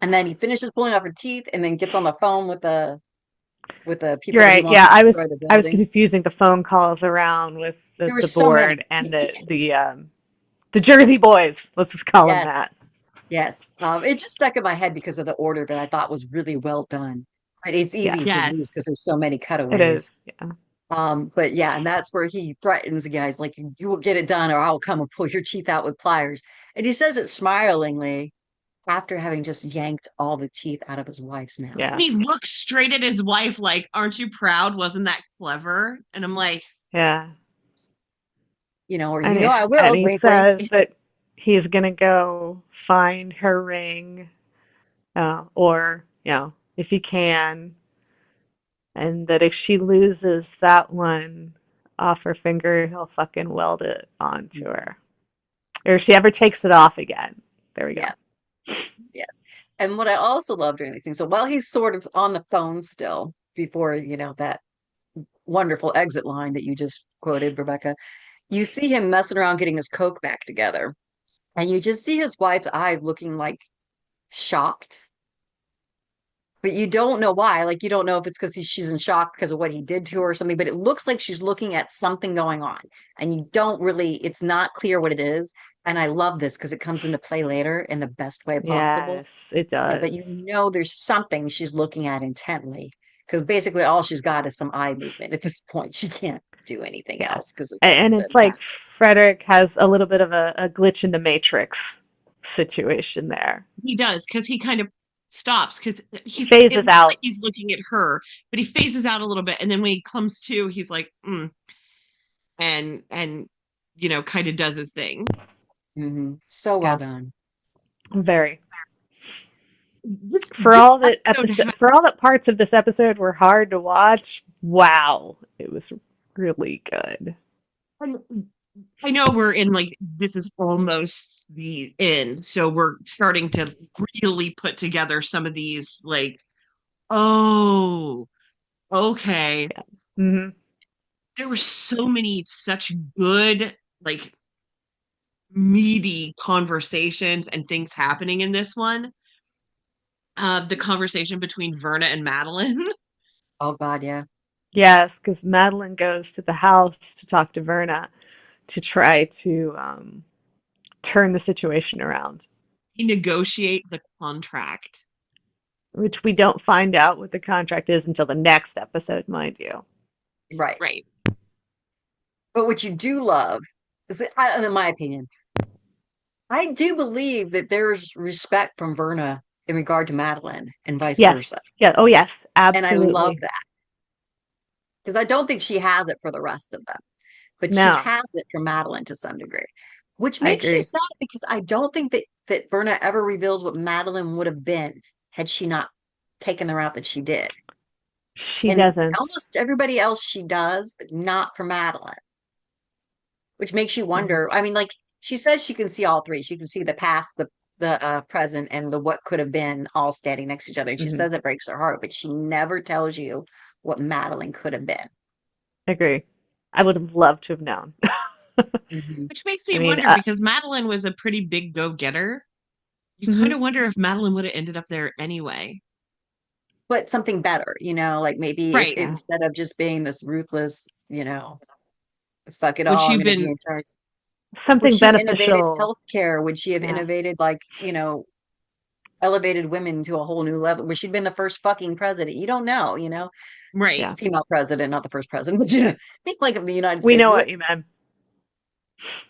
And then he finishes pulling off her teeth and then gets on the phone with the You're people that he right. wants Yeah, to destroy the I was building. confusing the phone calls around with There were the so many. board and the Jersey Boys. Let's just call them Yes. that. Yes. It just stuck in my head because of the order that I thought was really well done. Right? It's Yes, easy to Yes. lose because there's so many it is. cutaways. Yeah. But yeah, and that's where he threatens the guys, like, you will get it done or I'll come and pull your teeth out with pliers. And he says it smilingly after having just yanked all the teeth out of his wife's mouth. Yeah. He looks straight at his wife like, "Aren't you proud? Wasn't that clever?" And I'm like, Yeah. Or And I and will, he wink, wink. says that he's gonna go find her ring, or if he can, and that if she loses that one off her finger, he'll fucking weld it onto her. Or if she ever takes it off again. There we Yeah, go. yes. And what I also love during these things, so while he's sort of on the phone still, before, that wonderful exit line that you just quoted, Rebecca, you see him messing around getting his Coke back together. And you just see his wife's eye looking like shocked, but you don't know why. Like, you don't know if it's because she's in shock because of what he did to her or something, but it looks like she's looking at something going on. And you don't really, it's not clear what it is. And I love this because it comes into play later in the best way possible. Yes, it does. But there's something she's looking at intently because basically all she's got is some eye movement at this point. She can't do anything Yeah. else because of And the it's like Frederick has a little bit of a glitch in the matrix situation there. he does because he kind of stops because He it phases looks like out. he's looking at her, but he phases out a little bit, and then when he comes to, he's like, and kind of does his thing. So well Yeah, done. very. This For this all that episode episode, for all that parts of this episode were hard to watch, wow, it was really good. had, I know we're in like this is almost the end, so we're starting to really put together some of these like, oh, okay. Yeah. Hmm. There were so many such good like meaty conversations and things happening in this one. The conversation between Verna and Madeline. Oh God, yeah. Yes, because Madeline goes to the house to talk to Verna to try to turn the situation around, They negotiate the contract. which we don't find out what the contract is until the next episode, mind you. Right. Right. But what you do love is that, in my opinion, I do believe that there's respect from Verna in regard to Madeline and vice Yes. versa. Yeah. Oh, yes. And I love Absolutely. that because I don't think she has it for the rest of them, but she No, has it for Madeline to some degree, which I makes you agree. sad because I don't think that Verna ever reveals what Madeline would have been had she not taken the route that she did. She And doesn't. almost everybody else she does, but not for Madeline, which makes you Mhm. wonder. I mean, like she says she can see all three. She can see the past, the present, and the what could have been all standing next to each other. And she Mhm. says it breaks her heart, but she never tells you what Madeline could have been. Agree. I would have loved to have known. Mm-hmm. Which makes I me mean, wonder because Madeline was a pretty big go-getter. You kind mhm. of wonder if Madeline would have ended up there anyway. but something better, like maybe if Right. Yeah. instead of just being this ruthless, fuck it Would all, she I'm have going to be been in charge. Would Something she have innovated beneficial. healthcare? Would she have Yeah. innovated, like, elevated women to a whole new level? Would she have been the first fucking president? You don't know, right? Yeah. female president, not the first president, but like of the United We States. know What? what you meant.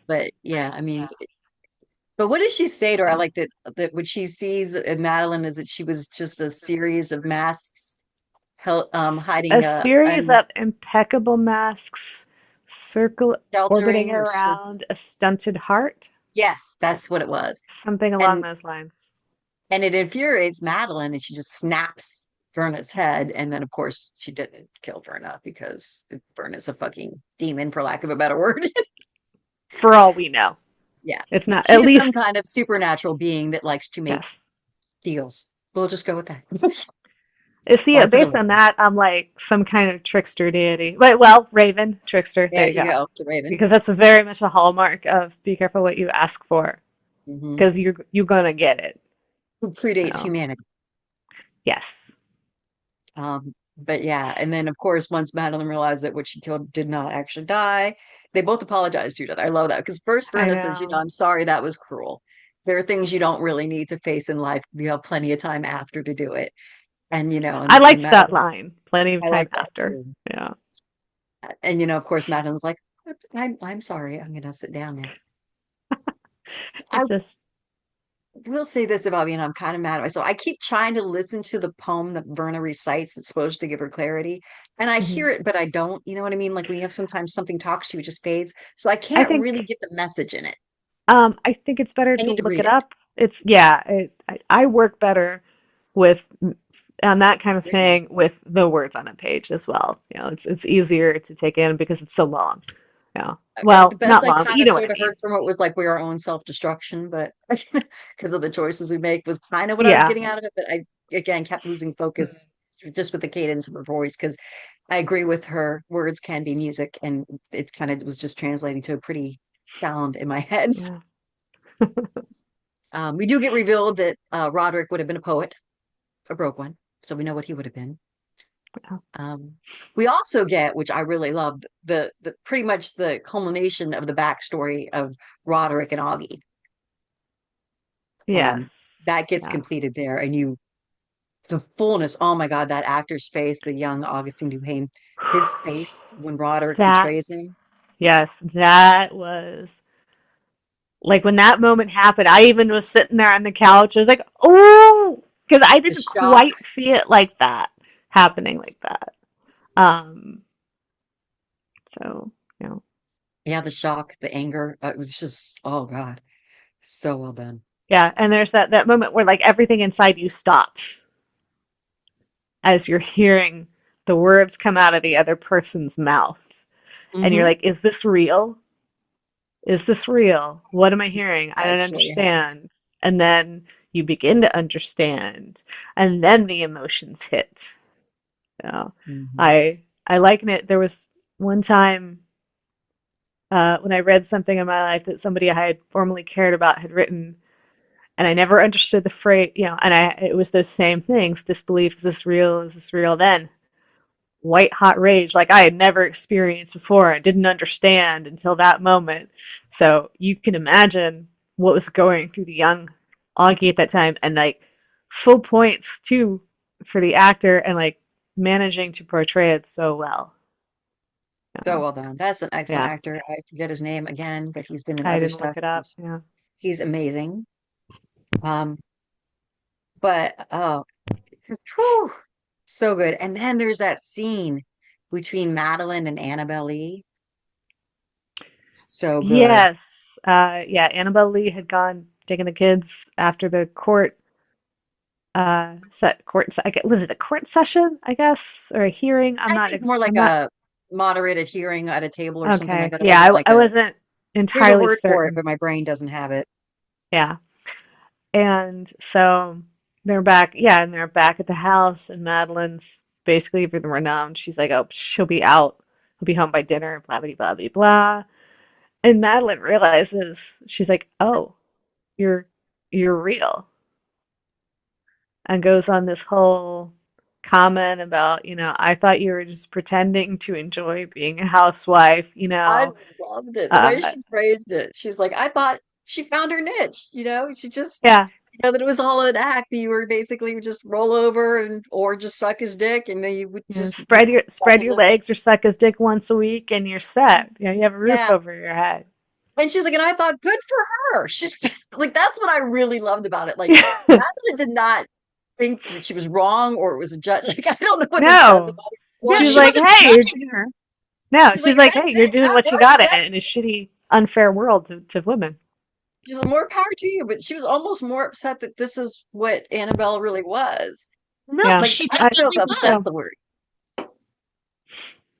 But yeah, I mean, but what does she say to her? I like that what she sees in Madeline is that she was just a series of masks, A hiding series and of impeccable masks circle orbiting sheltering around a stunted heart, yes, that's what it was. something along And those lines. it infuriates Madeline, and she just snaps Verna's head. And then, of course, she didn't kill Verna because Verna's a fucking demon, for lack of a better word. For all we know, Yeah, it's not. she At is some least, kind of supernatural being that likes to make yes. deals. We'll just go with that. See, Or put it based like on that. that, I'm like some kind of trickster deity. Wait, well, Raven, trickster. There There you you go. go, to Raven. Because that's very much a hallmark of be careful what you ask for, Hmm. because you're gonna get it. Who predates So humanity. yes, But yeah, and then of course, once Madeline realized that what she killed did not actually die, they both apologized to each other. I love that because first I Verna says, know. I'm sorry that was cruel. There are things you don't really need to face in life. You have plenty of time after to do it. And I and liked that Madeline, line. Plenty of I time like that after. too. Yeah, And of course, Madeline's like, I'm sorry. I'm gonna sit down now. I it's just. will say this about me, and I'm kind of mad at myself. I keep trying to listen to the poem that Verna recites that's supposed to give her clarity, and I Mhm. hear it, but I don't. You know what I mean? Like when you have sometimes something talks to you, it just fades. So I I can't really think. get the message in it. I think it's better I to need to look read it it. up. It's yeah. I work better with on that kind of Reading. thing with the words on a page as well. It's easier to take in because it's so long. Yeah. The Well, best not I long, but kind you of know what I sort of heard mean. from it was like we're our own self-destruction, but because of the choices we make was kind of what I was Yeah. getting out of it. But I again kept losing focus just with the cadence of her voice because I agree with her. Words can be music, and it kind of was just translating to a pretty sound in my head. Yeah. We do get revealed that Roderick would have been a poet, a broke one, so we know what he would have been. Yeah. Um, we also get, which I really loved, the pretty much the culmination of the backstory of Roderick and Augie. Yes. Um, that gets Yeah. completed there, and the fullness. Oh my God, that actor's face, the young Augustine Duhame, his face when Roderick That betrays him, yes, that was like when that moment happened, I even was sitting there on the couch. I was like, "Oh," because I the didn't shock, quite see it like that happening like that. Um, so, you know, yeah, the shock, the anger. It was just, oh God, so well done. yeah, and there's that moment where like everything inside you stops as you're hearing the words come out of the other person's mouth. And you're Hmm. like, "Is this real? Is this real? What am I This hearing? I don't actually happened. understand." And then you begin to understand, and then the emotions hit. So Hmm. I liken it. There was one time when I read something in my life that somebody I had formerly cared about had written, and I never understood the phrase, and it was those same things: disbelief, is this real? Is this real? Then white hot rage like I had never experienced before and didn't understand until that moment. So you can imagine what was going through the young Augie at that time, and like full points too for the actor, and like managing to portray it so well. So Yeah, well done. That's an excellent yeah. actor. I forget his name again, but he's been in I other didn't look stuff. it up. Yeah. He's amazing. Um, but oh, whew, so good. And then there's that scene between Madeline and Annabelle Lee. So good. Yes. Yeah. Annabelle Lee had gone taking the kids after the was it a court session, I guess, or a hearing? I think more I'm like not a moderated hearing at a table or something like okay. that. It Yeah, wasn't like I wasn't there's a entirely word for it, certain. but my brain doesn't have it. Yeah. And so they're back at the house, and Madeline's basically everything renowned. She's like, oh, she'll be out. He'll be home by dinner, blah, blah, blah, blah, blah. And Madeline realizes, she's like, oh, you're, you're real. And goes on this whole comment about, I thought you were just pretending to enjoy being a housewife, I loved it. The way Uh, she phrased it. She's like, I thought she found her niche, She just, yeah, that it was all an act, that you were basically would just roll over and or just suck his dick and then you would just spread your legs or suck his dick once a week and you're set. You have a roof yeah. over your head. And she's like, and I thought, good for her. She's like, that's what I really loved about it. Like, Madeline did not think that she was wrong or it was a judge. Like, I don't know what this says No, about it. Or Yeah, she's she maybe like, wasn't hey, judging her. she's she's like, like, that's hey, you're it. doing That what you works. got it That's in a shitty, unfair world to women. she's like, more power to you. But she was almost more upset that this is what Annabelle really was. No, Yeah, Like, she I don't know if definitely upset's the was. word.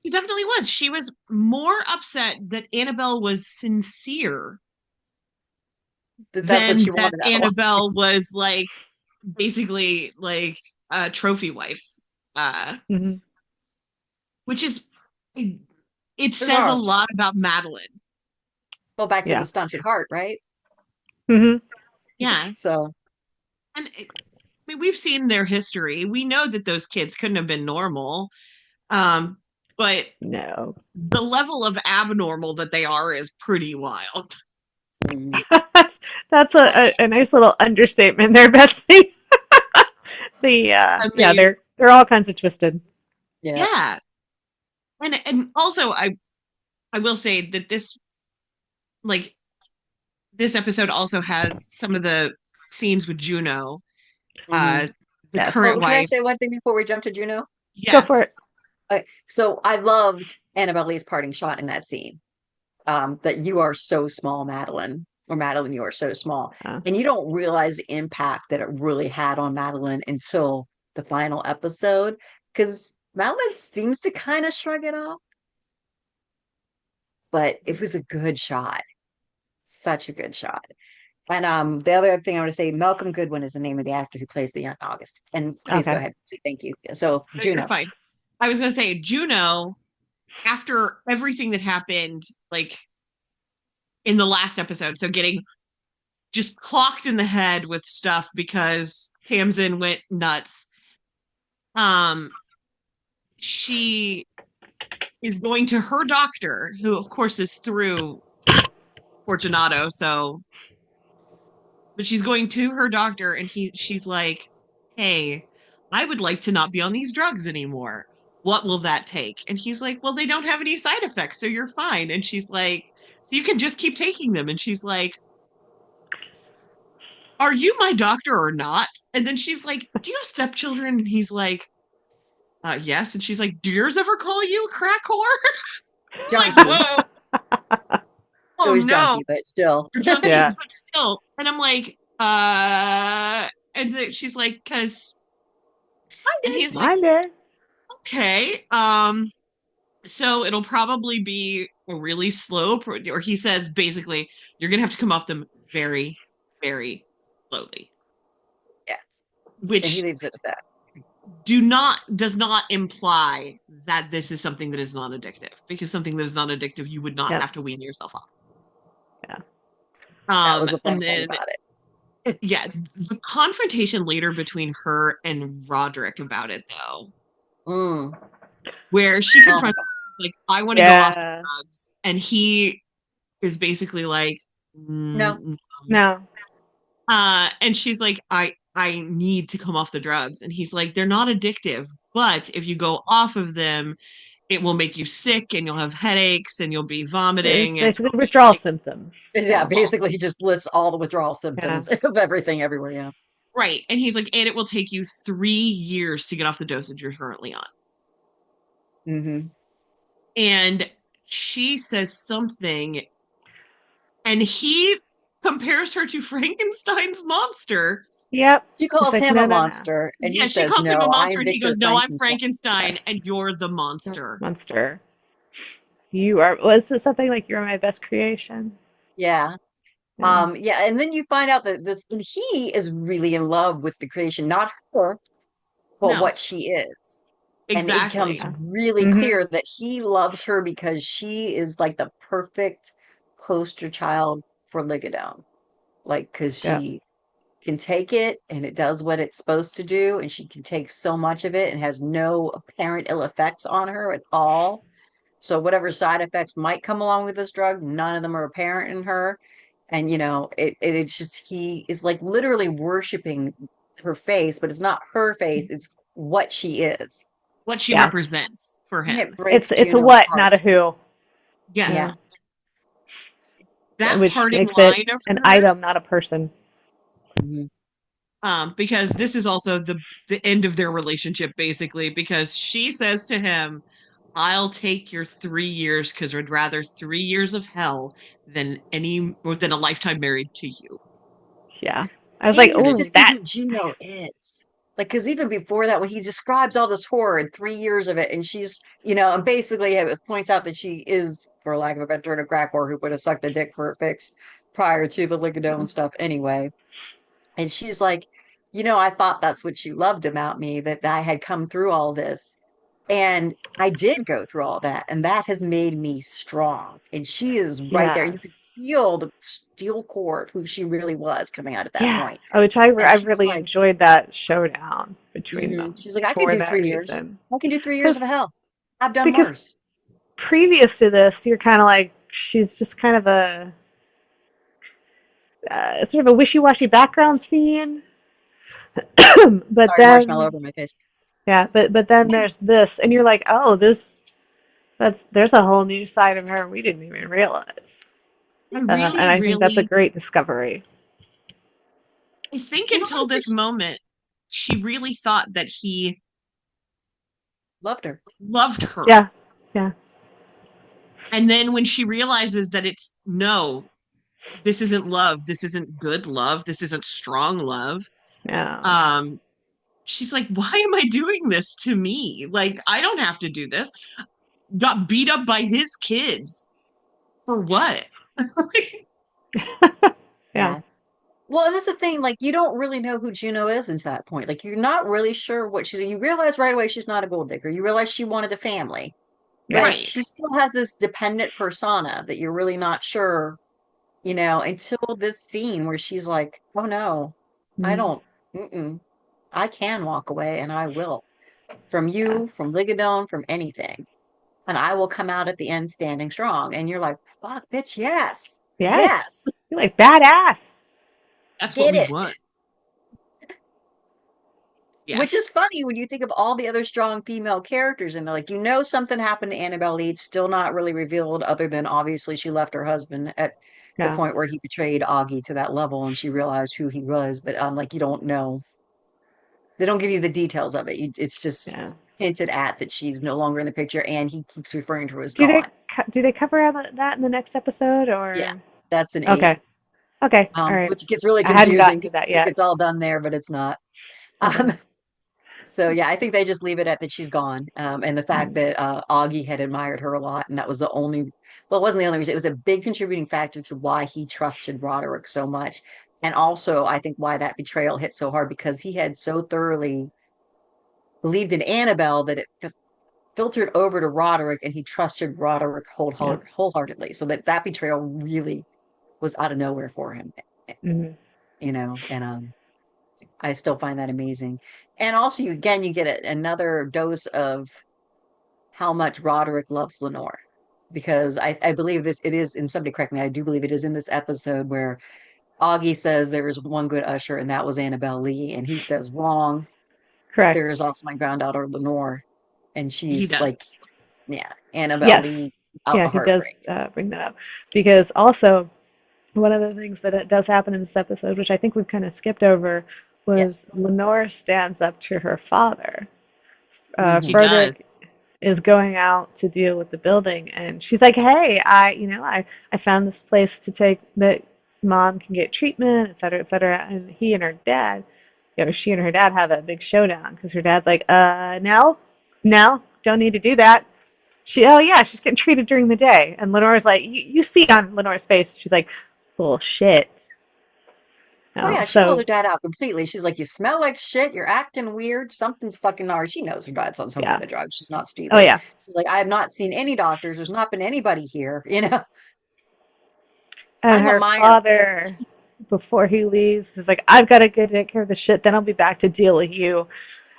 She definitely was. She was more upset that Annabelle was sincere That's what than she that wanted out of life. Annabelle was like basically like a trophy wife. Uh, hmm which is it says a Bizarre. lot about Madeline. Go back to the yeah. stunted heart, right? hmm Yeah. So, And I mean, we've seen their history. We know that those kids couldn't have been normal. But No. the level of abnormal that they are is pretty wild. mm, That's a nice little understatement there, Betsy. I Yeah, mean, they're all kinds of twisted. yeah. yeah. And also I will say that like this episode also has some of the scenes with Juno, hmm uh the Yes. current Oh, can I wife. say one thing before we jump to Juno? Go Yeah. for it. So I loved Annabelle Lee's parting shot in that scene. That you are so small, Madeline, or Madeline, you are so small. Uh, And you don't realize the impact that it really had on Madeline until the final episode. Because Madeline seems to kind of shrug it off, but it was a good shot. Such a good shot. And the other thing I want to say, Malcolm Goodwin is the name of the actor who plays the young August. And please go okay. ahead. Thank you. So No, you're Juno. fine. I was gonna say Juno, after everything that happened, like in the last episode, so getting just clocked in the head with stuff because Tamsin went nuts. Um, she is going to her doctor, who of course is through Fortunato. So, but she's going to her doctor, and she's like, "Hey, I would like to not be on these drugs anymore. What will that take?" And he's like, "Well, they don't have any side effects, so you're fine." And she's like, "So you can just keep taking them." And she's like, "Are you my doctor or not?" And then she's like, "Do you have stepchildren?" And he's like, yes. And she's like, "Do yours ever call you a crack whore?" Like, Junkie. whoa, It oh was no, junkie, but still. you're junkie, Yeah. but still. And I'm like, and she's like, "Cause," and he's like, Mind it. "Okay, so it'll probably be a really slow, or he says basically, you're gonna have to come off them very, very slowly, Yeah. And he which leaves it at that. does not imply that this is something that is non-addictive, because something that is non-addictive you would not Yep. have to wean yourself off. Yeah. That was the fun And part then about it. yeah, the confrontation later between her and Roderick about it though, Mm. where she Oh my confronts God. like, "I want to go off the Yeah. drugs," and he is basically like, No. "No." No. And she's like, I need to come off the drugs," and he's like, "They're not addictive, but if you go off of them, it will make you sick and you'll have headaches and you'll be It's vomiting and basically it'll be withdrawal like symptoms. Yeah, So, basically he just lists all the withdrawal yeah. symptoms of everything everywhere. Yeah. right." And he's like, "And it will take you 3 years to get off the dosage you're currently on." Mm-hmm. And she says something, and he compares her to Frankenstein's monster. Yep. She It's calls like, him no, a no, no. monster, and he Yeah, she says, calls him a "No, monster, I'm and he Victor goes, "No, I'm Frankenstein." Frankenstein, and you're the Yep. monster." Monster. Was it something like you're my best creation? Yeah. Yeah. Yeah, and then you find out that this and he is really in love with the creation, not her, but No, what she is. And it becomes exactly. Yeah. really hmm clear that he loves her because she is like the perfect poster child for Ligadone. Like, because Yep. she can take it and it does what it's supposed to do, and she can take so much of it and has no apparent ill effects on her at all. So whatever side effects might come along with this drug, none of them are apparent in her. And it's just he is like literally worshiping her face, but it's not her face, it's what she is. What she Yeah. represents for And him. it breaks It's a Juno's what, heart. not a who. Yes. Yeah. Yeah. That Which parting makes it line of an item, hers, not a person. Mhm. because this is also the end of their relationship, basically, because she says to him, I'll take your 3 years because I'd rather 3 years of hell than a lifetime married to you. Yeah. I was like, And you get to oh, see that. who Juno is. Like, because even before that, when he describes all this horror and 3 years of it, and she's, and basically it points out that she is, for lack of a better term, a crack whore who would have sucked a dick for a fix prior to the ligadone stuff anyway. And she's like, I thought that's what you loved about me, that I had come through all this. And I did go through all that, and that has made me strong. And she is right there. Yeah. You could feel the steel core of who she really was coming out at that Yeah. point. Which And I she's really like, enjoyed that showdown between them she's like, I could for do that 3 years. reason. I can do 3 years Because of hell. I've done because worse. previous to this, you're kind of like, she's just kind of sort of a wishy-washy background scene. But Sorry, marshmallow then, over my face. yeah, but then there's this, and you're like, oh, there's a whole new side of her we didn't even realize. I And really, I think that's a really, great discovery. I think You know, until I this just moment, she really thought that he loved her. loved her. Yeah, yeah, And then when she realizes that it's no, this isn't love, this isn't good love, this isn't strong love, yeah, um, she's like, why am I doing this to me? Like, I don't have to do this. Got beat up by his kids. For what? yeah, Yeah. Well, and that's the thing, like, you don't really know who Juno is until that point. Like, you're not really sure what you realize right away she's not a gold digger. You realize she wanted a family, yeah, but Right. she still has this dependent persona that you're really not sure, until this scene where she's like, oh no, I mm, don't, mm-mm, I can walk away and I will. From yeah, you, from Ligadone, from anything. And I will come out at the end standing strong. And you're like, fuck, bitch, yes. yes. Yes. You're like badass. That's what Get we it. want. Yeah. Which is funny when you think of all the other strong female characters, and they're like, something happened to Annabelle Lee. It's still not really revealed, other than obviously she left her husband at the Yeah, point where he betrayed Augie to that level, and she realized who he was. But like, you don't know. They don't give you the details of it. It's just yeah. hinted at that she's no longer in the picture, and he keeps referring to her as Do they gone. do they cover that in the next episode Yeah, or? that's an 8. Okay, okay, all right. Which gets really I hadn't confusing. gotten to People that think yet. it's all done there, but it's not. Okay. Um, So yeah, I think they just leave it at that she's gone. And the fact Mm, that Augie had admired her a lot, and that was the only, well, it wasn't the only reason, it was a big contributing factor to why he trusted Roderick so much. And also, I think why that betrayal hit so hard, because he had so thoroughly believed in Annabelle that it filtered over to Roderick, and he trusted Roderick yeah. wholeheartedly. So that betrayal really was out of nowhere for him, Hmm. and I still find that amazing. And also, you get another dose of how much Roderick loves Lenore. Because I believe it is, and somebody correct me, I do believe it is in this episode where Augie says there is one good usher, and that was Annabelle Lee. And he says, wrong. There is Correct. also my granddaughter, Lenore. And He she's does. like, yeah, Annabelle Yes. Lee out Yeah, the he does heartbreak. bring that up because also one of the things that it does happen in this episode, which I think we've kind of skipped over, Yes. was Lenore stands up to her father. She Hmm. Frederick does. is going out to deal with the building, and she's like, "Hey, I found this place to take that mom can get treatment, et cetera, et cetera." And he and her dad, she and her dad have a big showdown because her dad's like, no, no, don't need to do that." Oh yeah, she's getting treated during the day, and Lenore's like, you see on Lenore's face, she's like, bullshit. Oh No, yeah, she called her so dad out completely. She's like, "You smell like shit. You're acting weird. Something's fucking gnarly." She knows her dad's on some yeah, kind of drug. She's not oh stupid. yeah, She's like, "I have not seen any doctors. There's not been anybody here. and I'm a her minor." father before he leaves. He's like, I've got to go take care of the shit, then I'll be back to deal with you.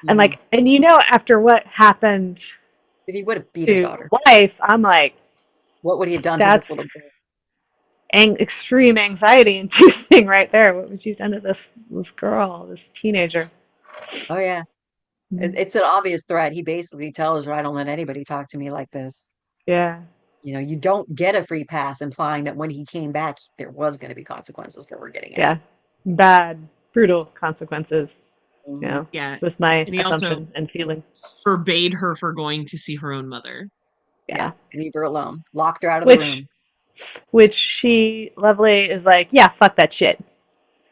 And Mhm. like, and after what happened But he would have beat his to daughter. the wife, I'm like, What would he have done to that's this little girl? extreme anxiety inducing right there. What would you have done to this girl, this teenager? Oh yeah. Mhm. It's an obvious threat. He basically tells her, I don't let anybody talk to me like this. Yeah, You don't get a free pass, implying that when he came back, there was going to be consequences for her getting out. yeah, bad, brutal consequences. Hmm. Yeah. Was my And he also assumption and feeling. forbade her for going to see her own mother. Yeah, Yeah, leave her alone. Locked her out of the which room. which she Lovely is like, yeah, fuck that shit,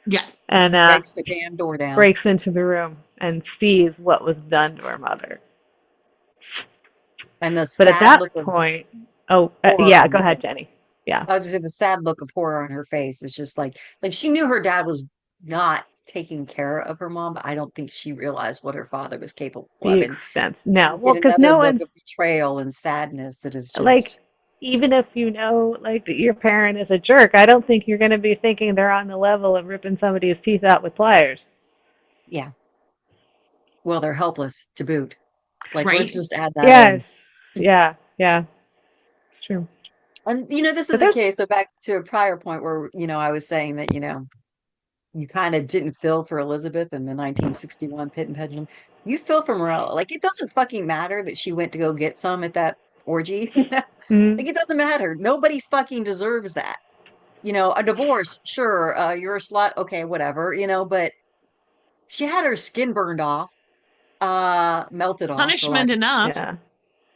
Yeah. and Breaks the damn door down. breaks into the room and sees what was done to her mother. And the But at sad that look of point, horror yeah, on go her ahead, face. Jenny. Yeah, I was gonna say the sad look of horror on her face is just like she knew her dad was not taking care of her mom, but I don't think she realized what her father was capable the of. And extent. No, you well, get because another no look of one's betrayal and sadness that is like, just, even if like that your parent is a jerk, I don't think you're going to be thinking they're on the level of ripping somebody's teeth out with pliers. yeah. Well, they're helpless to boot. Like, let's Right. just add that Yes, in. yeah, yeah, it's true. And this is But the there's, case. So back to a prior point where, I was saying that, you kind of didn't feel for Elizabeth in the 1961 Pit and Pendulum. You feel for Morella. Like, it doesn't fucking matter that she went to go get some at that orgy. mm, Like, it doesn't matter. Nobody fucking deserves that. A divorce, sure, you're a slut, okay, whatever, but she had her skin burned off, melted off, for lack Punishment of, enough.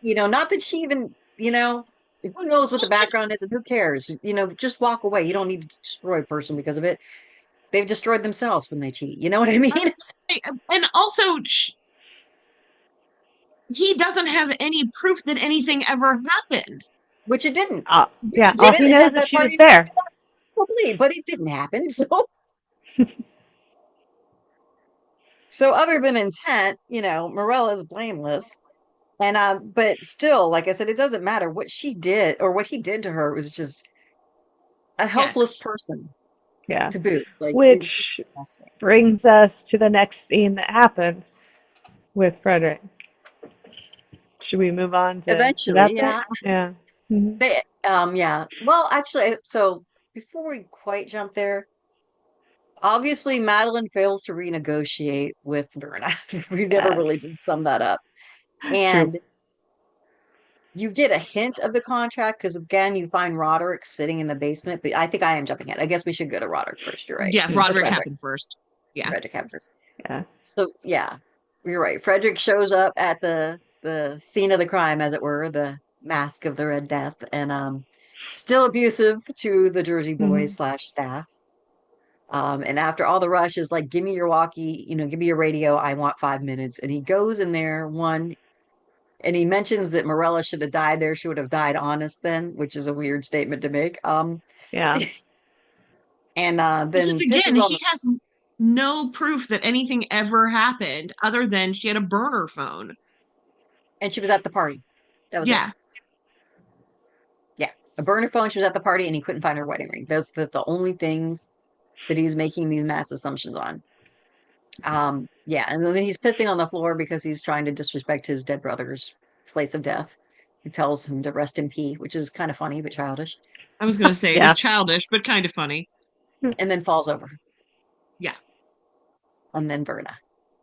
yeah, not that she even, who knows what the background is and who cares? Just walk away. You don't need to destroy a person because of it. They've destroyed themselves when they cheat. You know what I mean? And also, he doesn't have any proof that anything ever happened. Which it didn't. Which yeah. it All didn't. he And knows at is that she was party, there. probably, but it didn't happen. So other than intent, Morella's blameless. And but still, like I said, it doesn't matter what she did or what he did to her. It was just a Yeah. helpless person Yeah, to boot. Like, it's which disgusting. brings us to the next scene that happens with Frederick. Should we move on to Eventually, that bit? yeah. Yeah. Hmm. Yeah. Well, actually, so before we quite jump there, obviously Madeline fails to renegotiate with Verna. We never Yes. really did sum that up. True. And you get a hint of the contract because again, you find Roderick sitting in the basement. But I think I am jumping ahead. I guess we should go to Roderick first. You're right. Yeah. Mm, Or Roderick Frederick. happened first. Yeah. Frederick happened first. yeah. So yeah, you're right. Frederick shows up at the scene of the crime, as it were, the mask of the Red Death, and still abusive to the Jersey Boys Hmm. slash staff. And after all the rush is like, give me your walkie, give me your radio. I want 5 minutes. And he goes in there, and he mentions that Morella should have died there. She would have died honest then, which is a weird statement to make. Yeah. And Because then again, pisses on he the, has no proof that anything ever happened other than she had a burner phone. and she was at the party. That was it. Yeah. Yeah. A burner phone. She was at the party and he couldn't find her wedding ring. Those are the only things that he's making these mass assumptions on. Yeah. And then he's pissing on the floor because he's trying to disrespect his dead brother's place of death. He tells him to rest in pee, which is kind of funny, but childish, I was going to say it was Yeah. childish, but kind of funny. and then falls over. Yeah. And then Verna.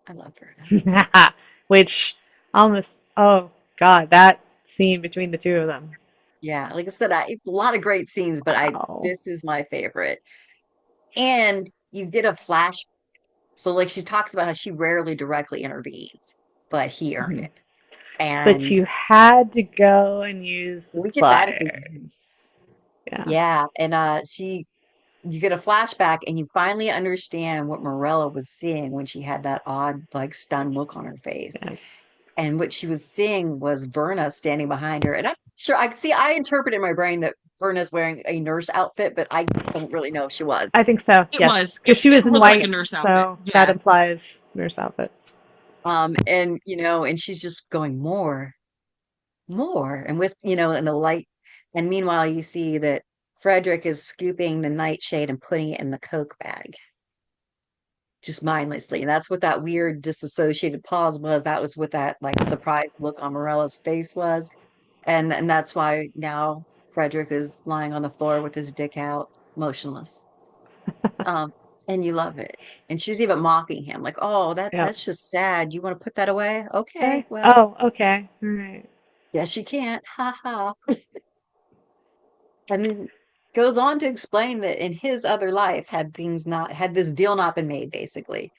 I love Verna. Which almost, oh God, that scene between the two of them. Yeah. Like I said, a lot of great scenes, but Wow. this is my favorite. And you get a flash. So like she talks about how she rarely directly intervenes, but he earned Mhm. it. But And you had to go and use the we get that at the end. pliers. Yeah. Yeah. And you get a flashback and you finally understand what Morella was seeing when she had that odd, like, stunned look on her face. Yes. And what she was seeing was Verna standing behind her. And I'm sure I interpret in my brain that Verna's wearing a nurse outfit, but I don't really know if she was. I think so. It Yes. was. Because she It was in looked like a white, nurse outfit. so that Yeah. implies nurse outfit. And and she's just going more, more, and with and the light. And meanwhile, you see that Frederick is scooping the nightshade and putting it in the Coke bag, just mindlessly. And that's what that weird disassociated pause was. That was what that like surprised look on Morella's face was. And that's why now Frederick is lying on the floor with his dick out, motionless. Um, and you love it. And she's even mocking him, like, "Oh, Yep. that's just sad. You want to put that away? Okay, Okay. well, Oh, okay. All right. yes, you can't. Ha ha." And then goes on to explain that in his other life, had this deal not been made, basically,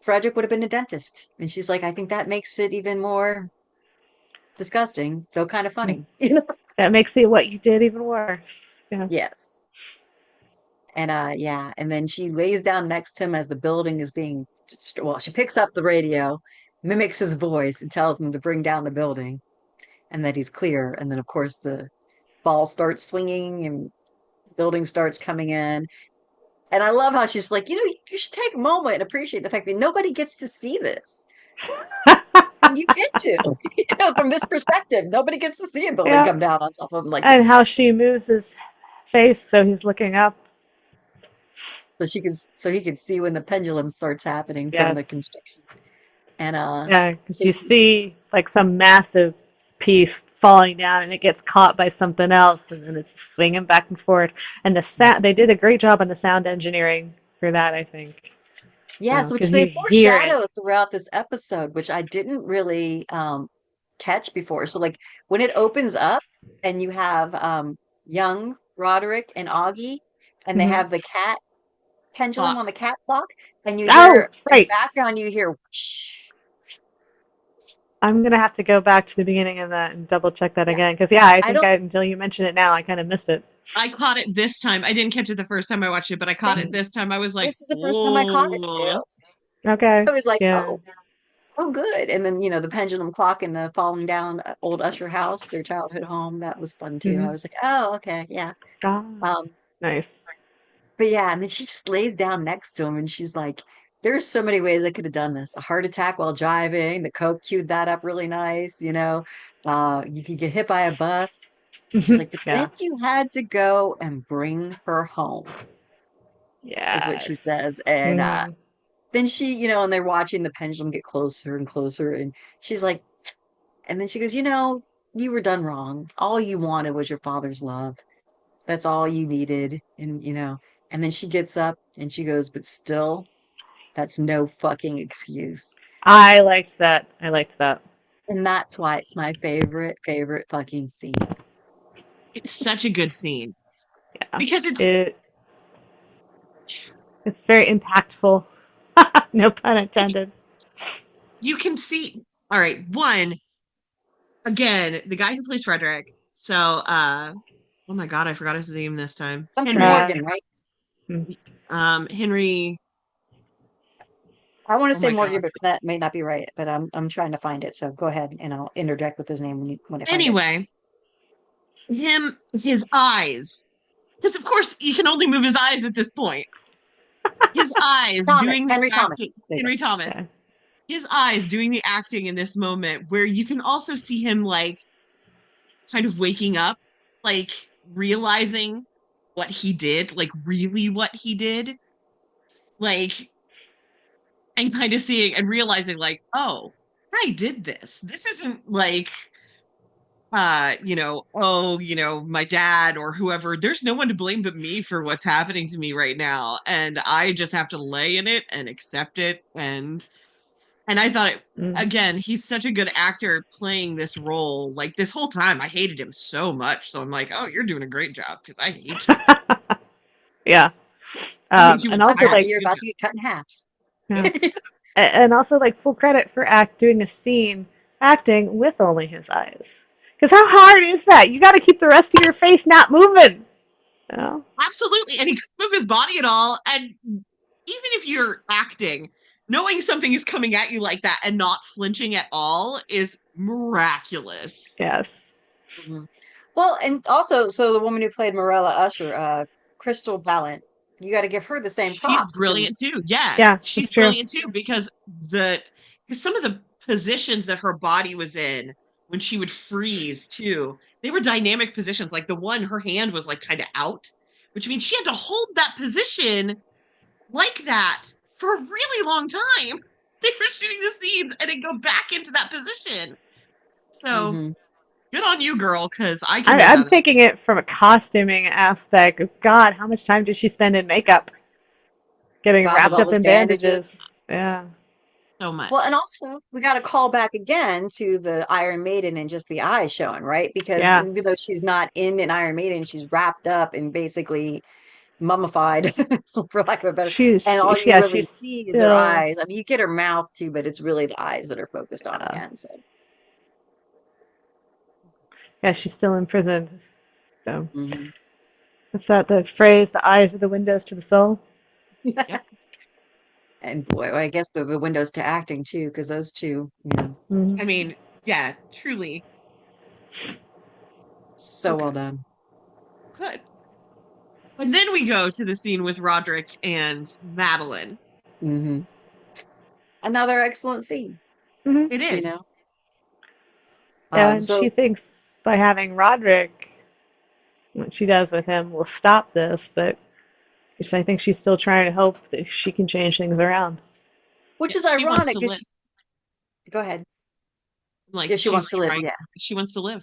Frederick would have been a dentist. And she's like, "I think that makes it even more disgusting, though kind of funny." That makes it what you did even worse. Yeah. Yes. And yeah, and then she lays down next to him as the building is being well, she picks up the radio, mimics his voice, and tells him to bring down the building and that he's clear. And then, of course, the ball starts swinging and the building starts coming in. And I love how she's like, you should take a moment and appreciate the fact that nobody gets to see this. And you get to, from this perspective, nobody gets to see a building Yeah. come down on top of them like And how she moves his face so he's looking up. so he can see when the pendulum starts happening from Yes. the construction. And Yeah, because so you see like some massive piece falling down and it gets caught by something else and then it's swinging back and forth. And the sound, they did a great job on the sound engineering for that, I think. yes, which Because they you hear it. foreshadow throughout this episode, which I didn't really catch before. So like when it opens up and you have young Roderick and Augie and they Hmm. have the cat pendulum on Fuck. the cat clock and you Oh, hear in the right. background you hear whoosh. I'm gonna have to go back to the beginning of that and double check that Yeah. again. Because yeah, I I think don't until you mention it now, I kind of missed it. I caught it this time. I didn't catch it the first time I watched it, but I caught think it this time. I was like, this is the first time I caught it oh, too. Okay. I was like, Yeah. oh, good. And then, the pendulum clock in the falling down old Usher house, their childhood home, that was fun too. I Hmm. was like, oh, okay, yeah. Ah, Um, nice. but yeah, and then she just lays down next to him and she's like, there's so many ways I could have done this. A heart attack while driving, the coke queued that up really nice. You could get hit by a bus. And she's like, but then Yeah. you had to go and bring her home, is what Yes. she says. And Hmm. then and they're watching the pendulum get closer and closer. And she's like, and then she goes, you were done wrong. All you wanted was your father's love. That's all you needed. And then she gets up and she goes, but still, that's no fucking excuse. I liked that. I liked that. And that's why it's my favorite fucking scene. it's such a good scene Yeah. because It it's very impactful. No pun intended. you can see. All right, one again, the guy who plays Frederick. So, oh my God, I forgot his name this time. Something Henry. Uh, Morgan, right? hmm. Henry. I want to Oh say my God. Morgan, but that may not be right. But I'm trying to find it. So go ahead and I'll interject with his name when I find it. Anyway, his eyes, because of course you can only move his eyes at this point. His eyes Thomas, doing the Henry acting. Thomas. There you go. Henry Thomas. Yeah. His eyes doing the acting in this moment, where you can also see him like kind of waking up, like realizing what he did, like really what he did, like, and kind of seeing and realizing, like, oh, I did this. This isn't like, oh, my dad or whoever. There's no one to blame but me for what's happening to me right now. And I just have to lay in it and accept it. And I thought it, Mm. again, he's such a good actor playing this role. Like this whole time, I hated him so much. So I'm like, oh, you're doing a great job because I hate you. Yeah. I hate you And also entirely. like You're Good about job. to get cut in half. yeah. And also like full credit for doing a scene acting with only his eyes. Because how hard is that? You got to keep the rest of your face not moving. You know? Absolutely. And he couldn't move his body at all. And even if you're acting, knowing something is coming at you like that and not flinching at all is miraculous. Yes. Mhm. Well, and also, so the woman who played Morella Usher, Crystal Ballant, you got to give her the same She's props brilliant because too. Yeah, Yeah, she's that's true. brilliant too because some of the positions that her body was in, when she would freeze too. They were dynamic positions. Like the one, her hand was like kind of out, which means she had to hold that position like that for a really long time. They were shooting the scenes and then go back into that position. So Hmm. good on you, girl, because I I, couldn't have I'm done it. thinking it from a costuming aspect. God, how much time did she spend in makeup, getting God, with wrapped all up those in bandages? bandages. Yeah. So Well, and much. also we got to call back again to the Iron Maiden and just the eyes showing, right? Because Yeah. even though she's not in an Iron Maiden, she's wrapped up and basically mummified, for lack of a better. And all you Yeah, really she's see is her still, eyes. I mean, you get her mouth too, but it's really the eyes that are focused on uh, again. So, yeah, she's still imprisoned. So, mhm. what's that, the phrase, the eyes are the windows to the soul? Yep. And boy, I guess the windows to acting too, because those two, Mhm. I mean, yeah, truly so well done. good. And then we go to the scene with Roderick and Madeline. Hmm. Another excellent scene, Mhm. It you is. know. Yeah, and she So thinks by having Roderick, what she does with him will stop this, but I think she's still trying to hope that she can change things around. which Yeah, is she wants ironic to live. because go ahead. Like Yeah, she she's wants to live. trying. Yeah. She wants to live.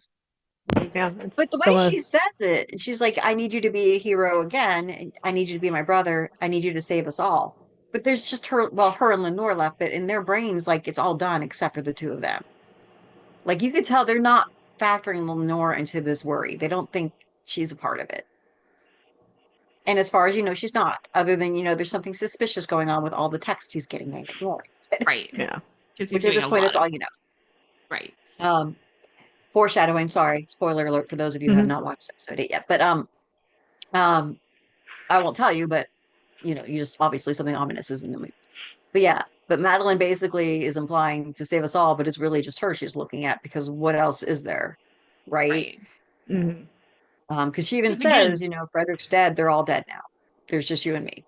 Yeah, But it's the way the most. she says it, she's like, I need you to be a hero again. And I need you to be my brother. I need you to save us all. But there's just her, well, her and Lenore left, but in their brains, like it's all done except for the two of them. Like you could tell they're not factoring Lenore into this worry. They don't think she's a part of it. And as far as you know, she's not, other than, there's something suspicious going on with all the texts he's getting and ignoring. Right. Yeah. Because he's Which at doing this a point, that's lot of all you know. right. Foreshadowing, sorry, spoiler alert for those of you who have Hmm. not watched episode 8 yet. But um, I won't tell you, but you just obviously something ominous is in the movie. But yeah, but Madeline basically is implying to save us all, but it's really just her she's looking at because what else is there, right? Right. Hmm. Because she even Because again, says, Frederick's dead, they're all dead now. There's just you and me.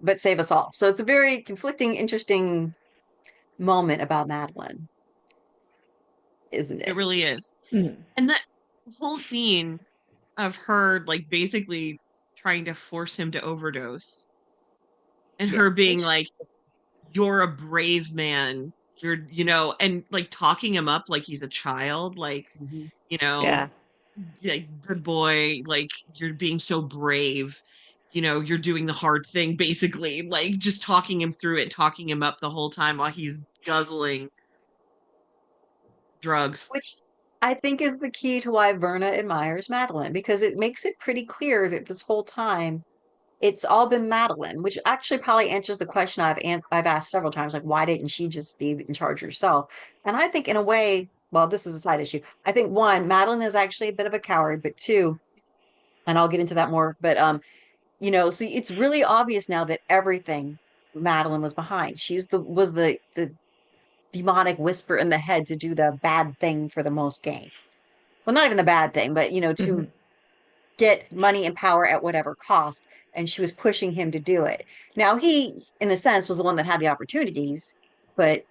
But save us all. So it's a very conflicting, interesting moment about Madeline, isn't it it? really is. Hmm. And that whole scene of her like basically trying to force him to overdose and Yeah. her being Which like, you're a brave man. And like talking him up like he's a child, like, mhm. you know, Yeah. yeah, good boy, like you're being so brave. You're doing the hard thing, basically, like just talking him through it, talking him up the whole time while he's guzzling drugs. Which I think is the key to why Verna admires Madeline, because it makes it pretty clear that this whole time it's all been Madeline, which actually probably answers the question I've asked several times, like why didn't she just be in charge herself? And I think in a way, well, this is a side issue. I think one, Madeline is actually a bit of a coward, but two, and I'll get into that more, but so it's really obvious now that everything Madeline was behind. She's the was the demonic whisper in the head to do the bad thing for the most gain. Well, not even the bad thing, but Hmm. to get money and power at whatever cost. And she was pushing him to do it. Now, he, in a sense, was the one that had the opportunities, but,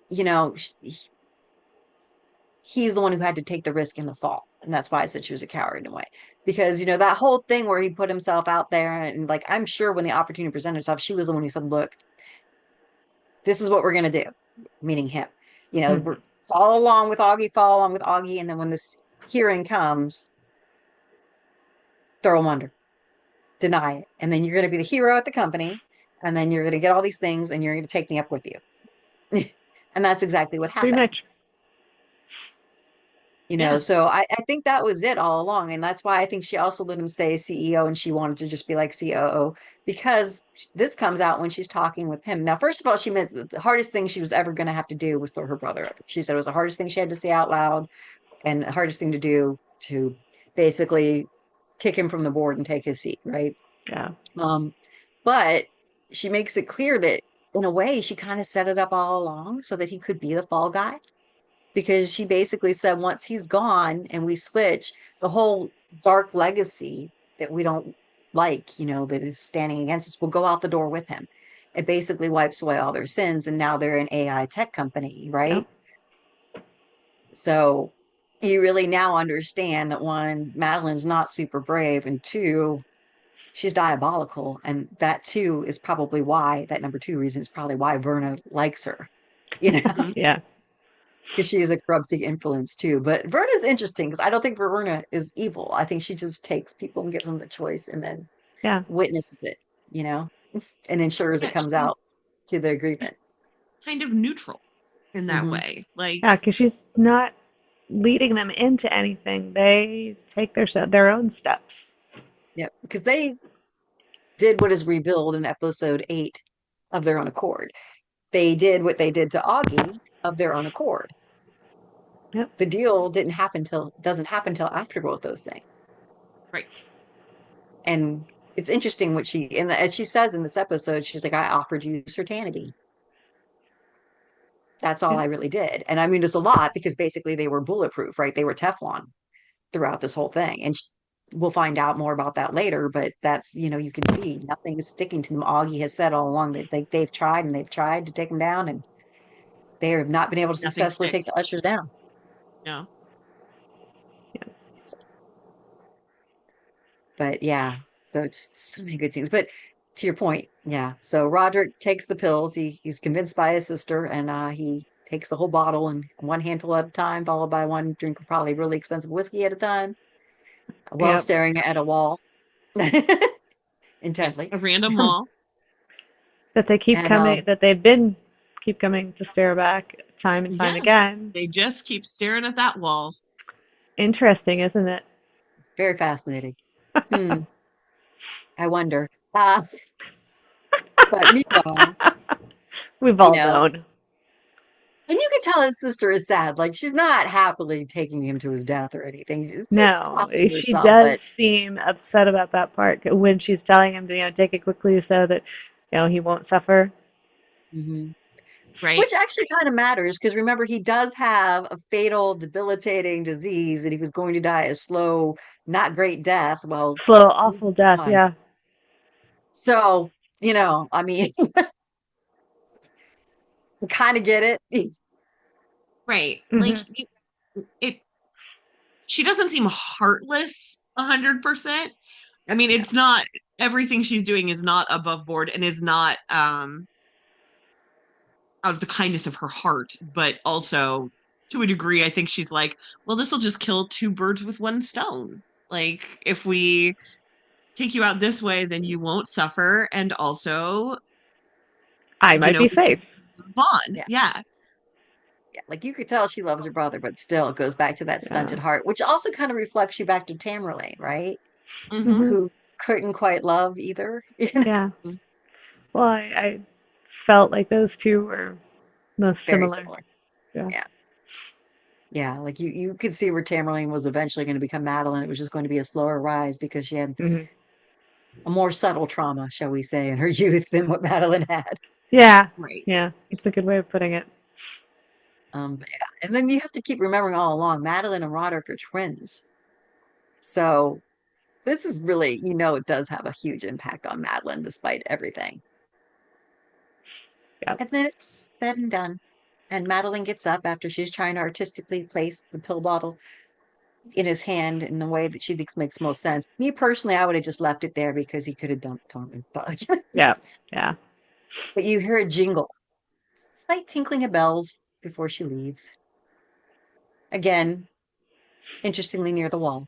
you know, he's the one who had to take the risk in the fall. And that's why I said she was a coward in a way. Because, that whole thing where he put himself out there and, like, I'm sure when the opportunity presented itself, she was the one who said, look, this is what we're going to do, meaning him. We're follow along with Augie, follow along with Augie. And then when this hearing comes, throw him under, deny it. And then you're going to be the hero at the company. And then you're going to get all these things and you're going to take me up with you. And that's exactly what Pretty happened. much. Yeah, So I think that was it all along. And that's why I think she also let him stay CEO and she wanted to just be like COO because this comes out when she's talking with him. Now, first of all, she meant the hardest thing she was ever going to have to do was throw her brother up. She said it was the hardest thing she had to say out loud and the hardest thing to do to basically kick him from the board and take his seat, right? Yeah. Um, but she makes it clear that in a way she kind of set it up all along so that he could be the fall guy because she basically said once he's gone and we switch, the whole dark legacy that we don't like, that is standing against us will go out the door with him. It basically wipes away all their sins and now they're an AI tech company, Yep. right? So you really now understand that one, Madeline's not super brave, and two, she's diabolical. And that too is probably why, that number two reason is probably why Verna likes her, you know, Mhm. Yeah. because she is a corrupting influence too. But Verna's interesting because I don't think Verna is evil. I think she just takes people and gives them the choice and then Yeah. witnesses it, you know, and ensures it Yeah, comes she's out to the she's agreement. kind of neutral in that Hmm. way. Like, Yeah, because she's not leading them into anything. They take their own steps. Yeah, because they did what is revealed in episode 8 of their own accord. They did what they did to Augie of their own accord. Yep. The deal didn't happen till doesn't happen till after both those things. right. And it's interesting what she and as she says in this episode, she's like, I offered you certainty. That's all Yep. I really did. And I mean, it's a lot because basically they were bulletproof, right? They were Teflon throughout this whole thing. And we'll find out more about that later, but that's, you can see nothing is sticking to them. Augie has said all along that they've tried and they've tried to take them down, and they have not been able to Nothing successfully take sticks. the ushers down. No. But yeah, so it's just so many good scenes. But to your point, yeah. So Roderick takes the pills. He's convinced by his sister, and he takes the whole bottle and one handful at a time, followed by one drink of probably really expensive whiskey at a time, while Yep. staring at a wall Yeah. intently. A random wall. That they keep And coming. That they've been keep coming to stare back time and time Yeah. again. They just keep staring at that wall. Interesting, isn't it? very fascinating. Hmm. I wonder. But meanwhile, We've you all know, known. and you can tell his sister is sad. Like she's not happily taking him to his death or anything. It's No, costing her she some, does but seem upset about that part when she's telling him to, take it quickly so that, he won't suffer. mhm. Right. Which actually kind of matters because remember, he does have a fatal, debilitating disease and he was going to die a slow, not great death. Well, Slow, he's awful death. gone. Yeah. So, I mean, I kind of get it. Right. Like, Hmm. it she doesn't seem heartless 100%. I mean, No, it's not everything she's doing is not above board and is not out of the kindness of her heart, but also to a degree, I think she's like, well, this will just kill two birds with one stone. Like, if we take you out this way, then you won't suffer, and also, I might be we can safe. move on. yeah, Yeah. yeah. Like you could tell she loves her brother, but still it goes back to that Yeah. stunted heart, which also kind of reflects you back to Tamerlane, right? Hmm. Hmm. Who couldn't quite love either. Yeah. Well, I felt like those two were most Very similar. similar. Yeah. Yeah. Yeah, like you could see where Tamerlane was eventually going to become Madeline. It was just going to be a slower rise because she had Hmm. a more subtle trauma, shall we say, in her youth than what Madeline had. Yeah. Right. Yeah. It's a good way of putting it. But yeah. And then you have to keep remembering all along, Madeline and Roderick are twins. So this is really, it does have a huge impact on Madeline despite everything. Yeah. And then it's said and done. And Madeline gets up after she's trying to artistically place the pill bottle in his hand in the way that she thinks makes most sense. Me personally, I would have just left it there because he could have dumped Tom. But Yeah. Yeah. you hear a jingle, slight tinkling of bells before she leaves. Again, interestingly near the wall.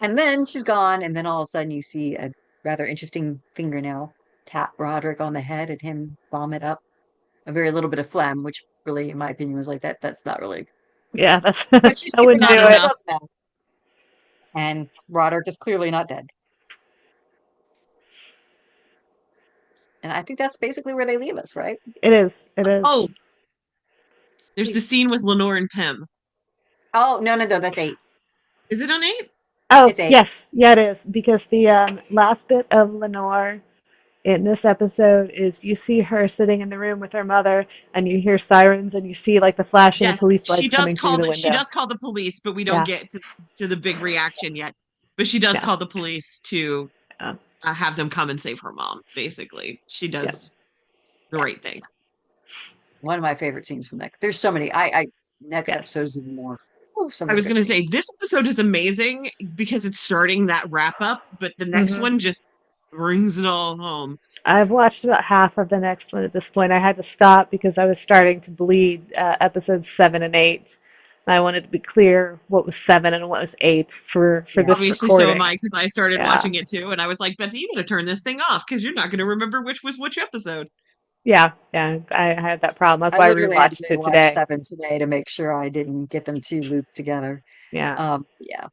And then she's gone, and then all of a sudden you see a rather interesting fingernail tap Roderick on the head and him vomit up a very little bit of phlegm, which really, in my opinion, was like that. That's not really. Yeah. That's But she's I super wouldn't Not do happy. It it. enough. doesn't matter. And Roderick is clearly not dead. And I think that's basically where they leave us, right? It is. It is. Oh, there's the scene with Lenore and Pym. Oh, no, no, no, that's 8. Is it on 8? Oh, It's 8. yes. Yeah, it is. Because the last bit of Lenore in this episode is you see her sitting in the room with her mother and you hear sirens and you see like the flashing of Yes, police lights coming through the she window. does call the police, but we don't Yeah. get to the big reaction yet. But she does Yeah. call the police to Yeah. have them come and save her mom. Basically, she Yeah. does the Yeah. right thing. One of my favorite scenes from that. There's so many. I next Yes. episode's even more. Oh, so I was good going to scenes. say this episode is amazing because it's starting that wrap up, but the next Mhm. one just brings it all home. I've watched about half of the next one at this point. I had to stop because I was starting to bleed episodes 7 and 8. And I wanted to be clear what was 7 and what was 8 for Yeah. this Obviously, so am recording. I because I started Yeah, watching it too, and I was like, Betsy, you got to turn this thing off because you're not going to remember which was which episode. yeah. I had that problem. That's I why I literally had to rewatched it watch today. 7 today to make sure I didn't get them too looped together. Yeah. Yeah.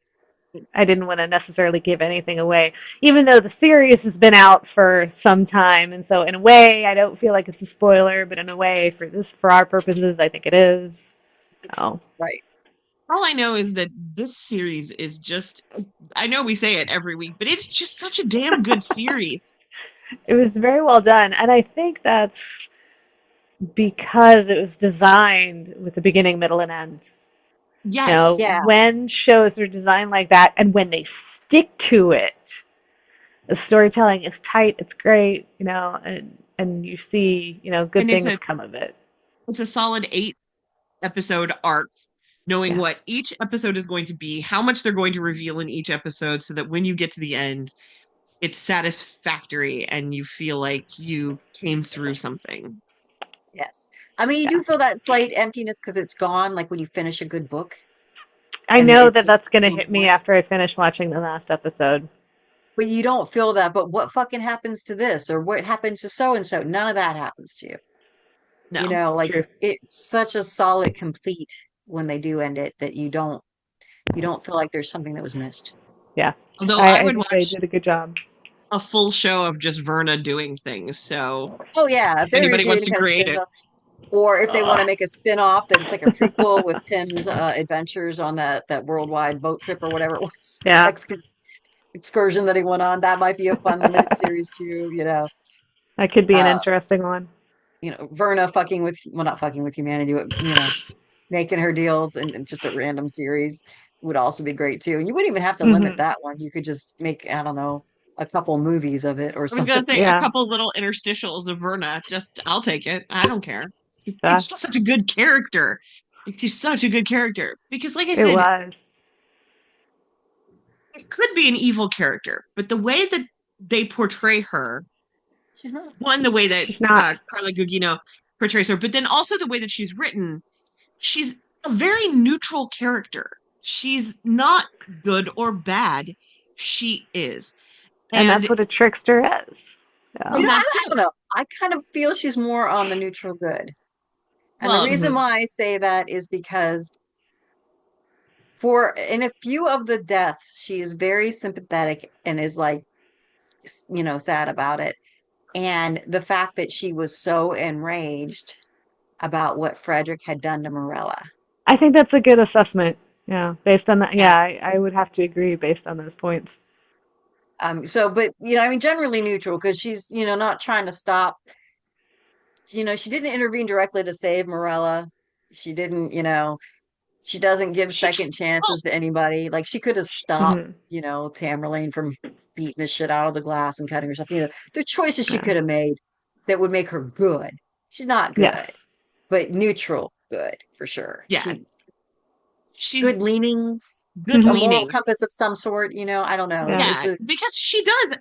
I didn't want to necessarily give anything away, even though the series has been out for some time, and so in a way, I don't feel like it's a spoiler, but in a way, for our purposes, I think it is. Oh, Right. All I know is that this series is just, I know we say it every week, but it's just such a damn good series. it was very well done, and I think that's because it was designed with a beginning, middle, and end. You know, Yes. Yeah. when shows are designed like that, and when they stick to it, the storytelling is tight, it's great, and you see, good And things come of it. it's a solid 8 episode arc, knowing Yeah. what each episode is going to be, how much they're going to reveal in each episode, so that when you get to the end, it's satisfactory and you feel like you came through something. Yes. I mean, you Yeah. do feel that slight emptiness because it's gone, like when you finish a good book I and know it that just that's going to feels hit me more. after I finish watching the last episode. But you don't feel that. But what fucking happens to this, or what happens to so and so? None of that happens to you. You No. know, like True. it's such a solid complete when they do end it that you don't feel like there's something that was missed. Yeah. Although I, I I would think they watch did a good job. a full show of just Verna doing things. So Oh yeah, if if they were to anybody do wants any to kind of create it, spin-off, or if they want to Ugh. make a spin-off that it's like a prequel with Pym's adventures on that worldwide boat trip or whatever it was, Yeah. excursion that he went on, that might be a fun limited series too. That could be an Uh, interesting one. Verna fucking with, well, not fucking with humanity, but making her deals and just a random series would also be great too. And you wouldn't even have to limit Hmm. that one. You could just make, I don't know, a couple movies of it or I was gonna something. say a Yeah. couple little interstitials of Verna. Just I'll take it. I don't care. Yeah. It's just such a good character. She's such a good character because, like I It said, was. it could be an evil character, but the way that they portray her, She's not. one, the way that She's not. Carla Gugino portrays her, but then also the way that she's written, she's a very neutral character. She's not good or bad. She is. And that's And what a trickster is. Yeah. and I that's it. don't know. I kind of feel she's more on the neutral good. And the Well, reason Hmm. why I say that is because for in a few of the deaths, she is very sympathetic and is like, sad about it. And the fact that she was so enraged about what Frederick had done to Morella. I think that's a good assessment. Yeah. Based on that. Yeah. Yeah, I would have to agree based on those points. But I mean, generally neutral because she's, not trying to stop. She didn't intervene directly to save Morella. She didn't, she doesn't give she second well, chances to anybody. Like she could have stopped, Hmm. Tamerlane from beating the shit out of the glass and cutting herself. The choices she Yeah. could have made that would make her good. She's not good, Yes. but neutral good for sure. yeah, She she's good leanings, good a Hmm. moral leaning. compass of some sort. I don't know. Yeah. It's Yeah, a because she does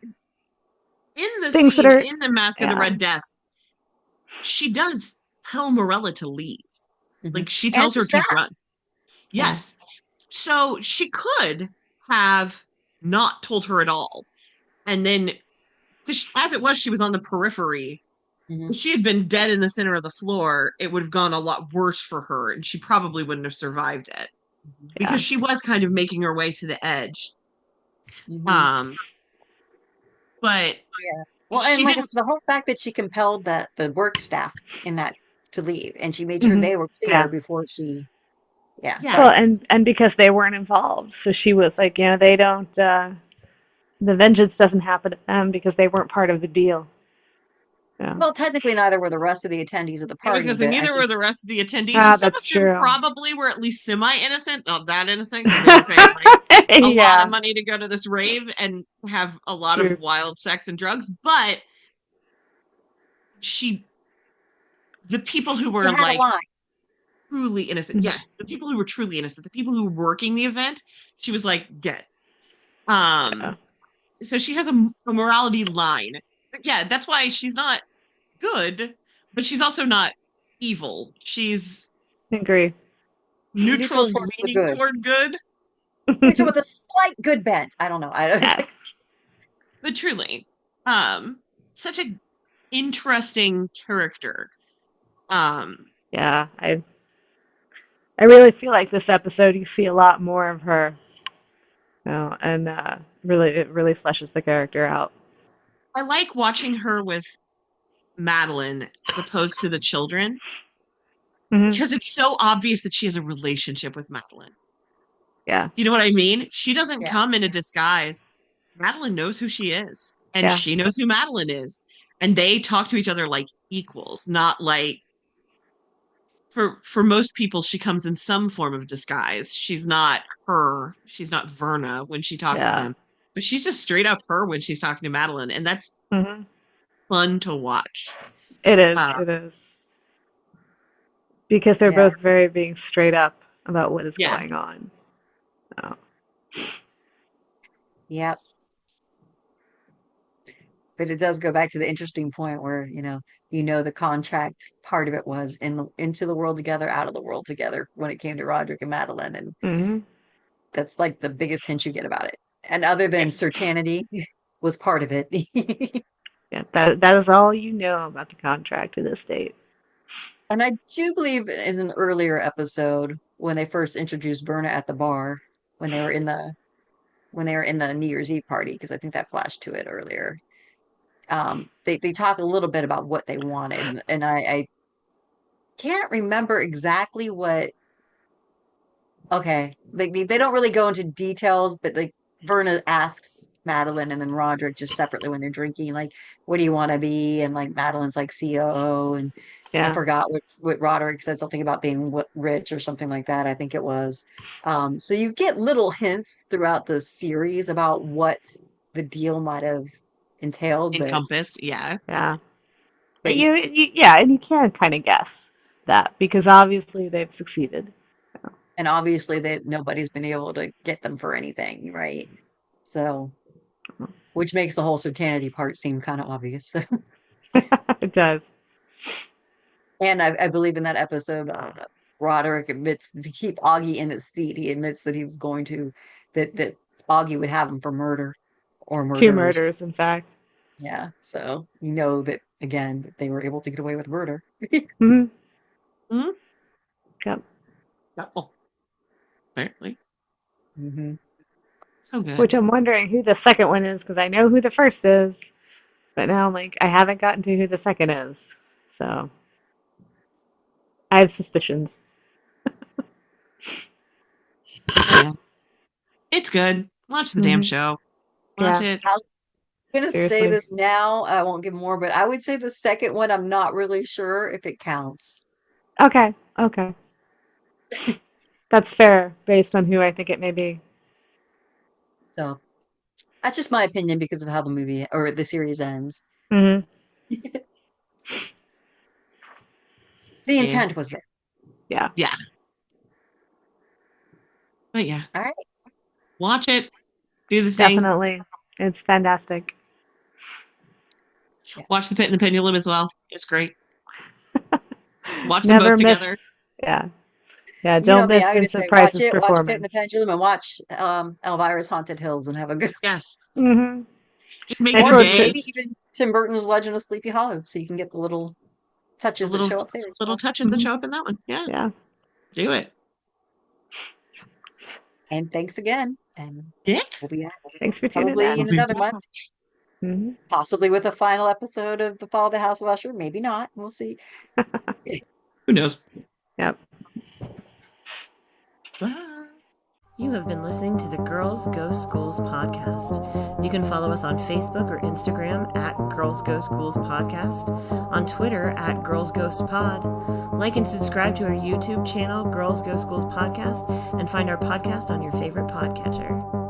in the Things that scene are. in the Mask of the Yeah. Red Death, she does tell Morella to leave. Mhm. Like she And tells the her to staff. run. Yeah. Yes. So she could have not told her at all. And then, as it was, she was on the periphery. Mhm. If she had been dead in the center of the floor, it would have gone a lot worse for her, and she probably wouldn't have survived it Yeah. because she was kind of making her way to the edge. Mhm. Um, but Yeah. Well, and she like I didn't. said, the whole fact that she compelled the work staff in that to leave, and she made sure Hmm. they were clear Yeah. before she. Yeah. Yeah, Well, Sorry. and because they weren't involved, so she was like, they don't. The vengeance doesn't happen to them because they weren't part of the deal. Yeah. Well, technically, neither were the rest of the attendees of the I was party, gonna say but I neither were think. the rest of the attendees, and Ah, some of that's them true. probably were at least semi-innocent, not that innocent because they were paying like a lot of Yeah. money to go to this rave and have a lot of True. wild sex and drugs. But she, the people who They were had a like line. truly innocent. Yes, the people who were truly innocent, the people who were working the event, she was like, get. Yeah. So she has a morality line. Yeah, that's why she's not good, but she's also not evil. She's I agree. Neutral neutral, towards the leaning good. toward good. Neutral with a slight good bent. I don't know. I don't. Yes. But truly, such a interesting character. Um, Yeah. I really feel like this episode you see a lot more of her. And really it really fleshes the character out. I like watching her with Madeline as opposed to the children Hmm. because it's so obvious that she has a relationship with Madeline. Yeah. Do you know what I mean? She doesn't Yeah. come in a disguise. Madeline knows who she is, and Yeah. she knows who Madeline is. And they talk to each other like equals, not like for most people, she comes in some form of disguise. She's not her, she's not Verna when she talks to Yeah. them, but she's just straight up her when she's talking to Madeline, and that's Hmm. fun to watch. It is. Uh, It is. Because they're Yeah. both very being straight up about what is yeah, going on. So. Yep. But it does go back to the interesting point where, the contract part of it was into the world together, out of the world together when it came to Roderick and Madeline. And Hmm. that's like the biggest hint you get about it. And other yeah. than certainty was part of it. Yeah. That is all you know about the contract to this date. And I do believe in an earlier episode when they first introduced Verna at the bar, when they were in the New Year's Eve party, because I think that flashed to it earlier. They talk a little bit about what they wanted, and I can't remember exactly what. Okay, they don't really go into details, but like Verna asks Madeline and then Roderick just separately when they're drinking, like, "What do you want to be?" And like Madeline's like COO, and I Yeah. forgot what Roderick said, something about being rich or something like that. I think it was. So you get little hints throughout the series about what the deal might have entailed, but Encompassed, yeah. Yeah. but Yeah, and you can kind of guess that because obviously they've succeeded. and obviously that nobody's been able to get them for anything, right? So, which makes the whole certainty part seem kind of obvious. It does. And I believe in that episode, Roderick admits to keep Augie in his seat. He admits that he was going to that Augie would have him for murder or Two murders. murders, in fact. Yeah, so you know that again that they were able to get away with murder. Hmm. Hmm. Yep. Oh, apparently. Hmm. So good. Which I'm wondering who the second one is because I know who the first is, but now I'm like I haven't gotten to who the second is, so I have suspicions. Oh yeah. It's good. Watch the damn Hmm. show. Watch Yeah. it. I'm gonna say Seriously. this now. I won't give more, but I would say the second one. I'm not really sure if it counts. Okay. Okay. That's fair based on who I think it may be. So that's just my opinion because of how the movie or the series ends. Hmm. The Yeah. intent was there. Yeah. Yeah. But yeah. All right. Watch it. Do the thing. Definitely. It's fantastic. Yeah. Watch the Pit and the Pendulum as well. It's great. Watch them both Never miss. together. Yeah. Yeah. You know Don't me, miss I'm gonna Vincent say watch Price's it, watch Pit and the performance. Pendulum, and watch Elvira's Haunted Hills and have a good Yes. Hmm. Just make I your or told you. day. maybe even Tim Burton's Legend of Sleepy Hollow, so you can get the little The touches that show up there as little well. touches that Hmm. show up in that one. Yeah. Yeah. Do it. And thanks again. And Yeah. we'll be back Thanks for tuning probably in. in another month, Hmm. possibly with a final episode of The Fall of the House of Usher. Maybe not. We'll see. Who knows? Yep. Bye. You have been listening to the Girls Go Schools podcast. You can follow us on Facebook or Instagram at Girls Go Schools podcast, on Twitter at Girls Ghost Pod. Like and subscribe to our YouTube channel, Girls Go Schools podcast, and find our podcast on your favorite podcatcher.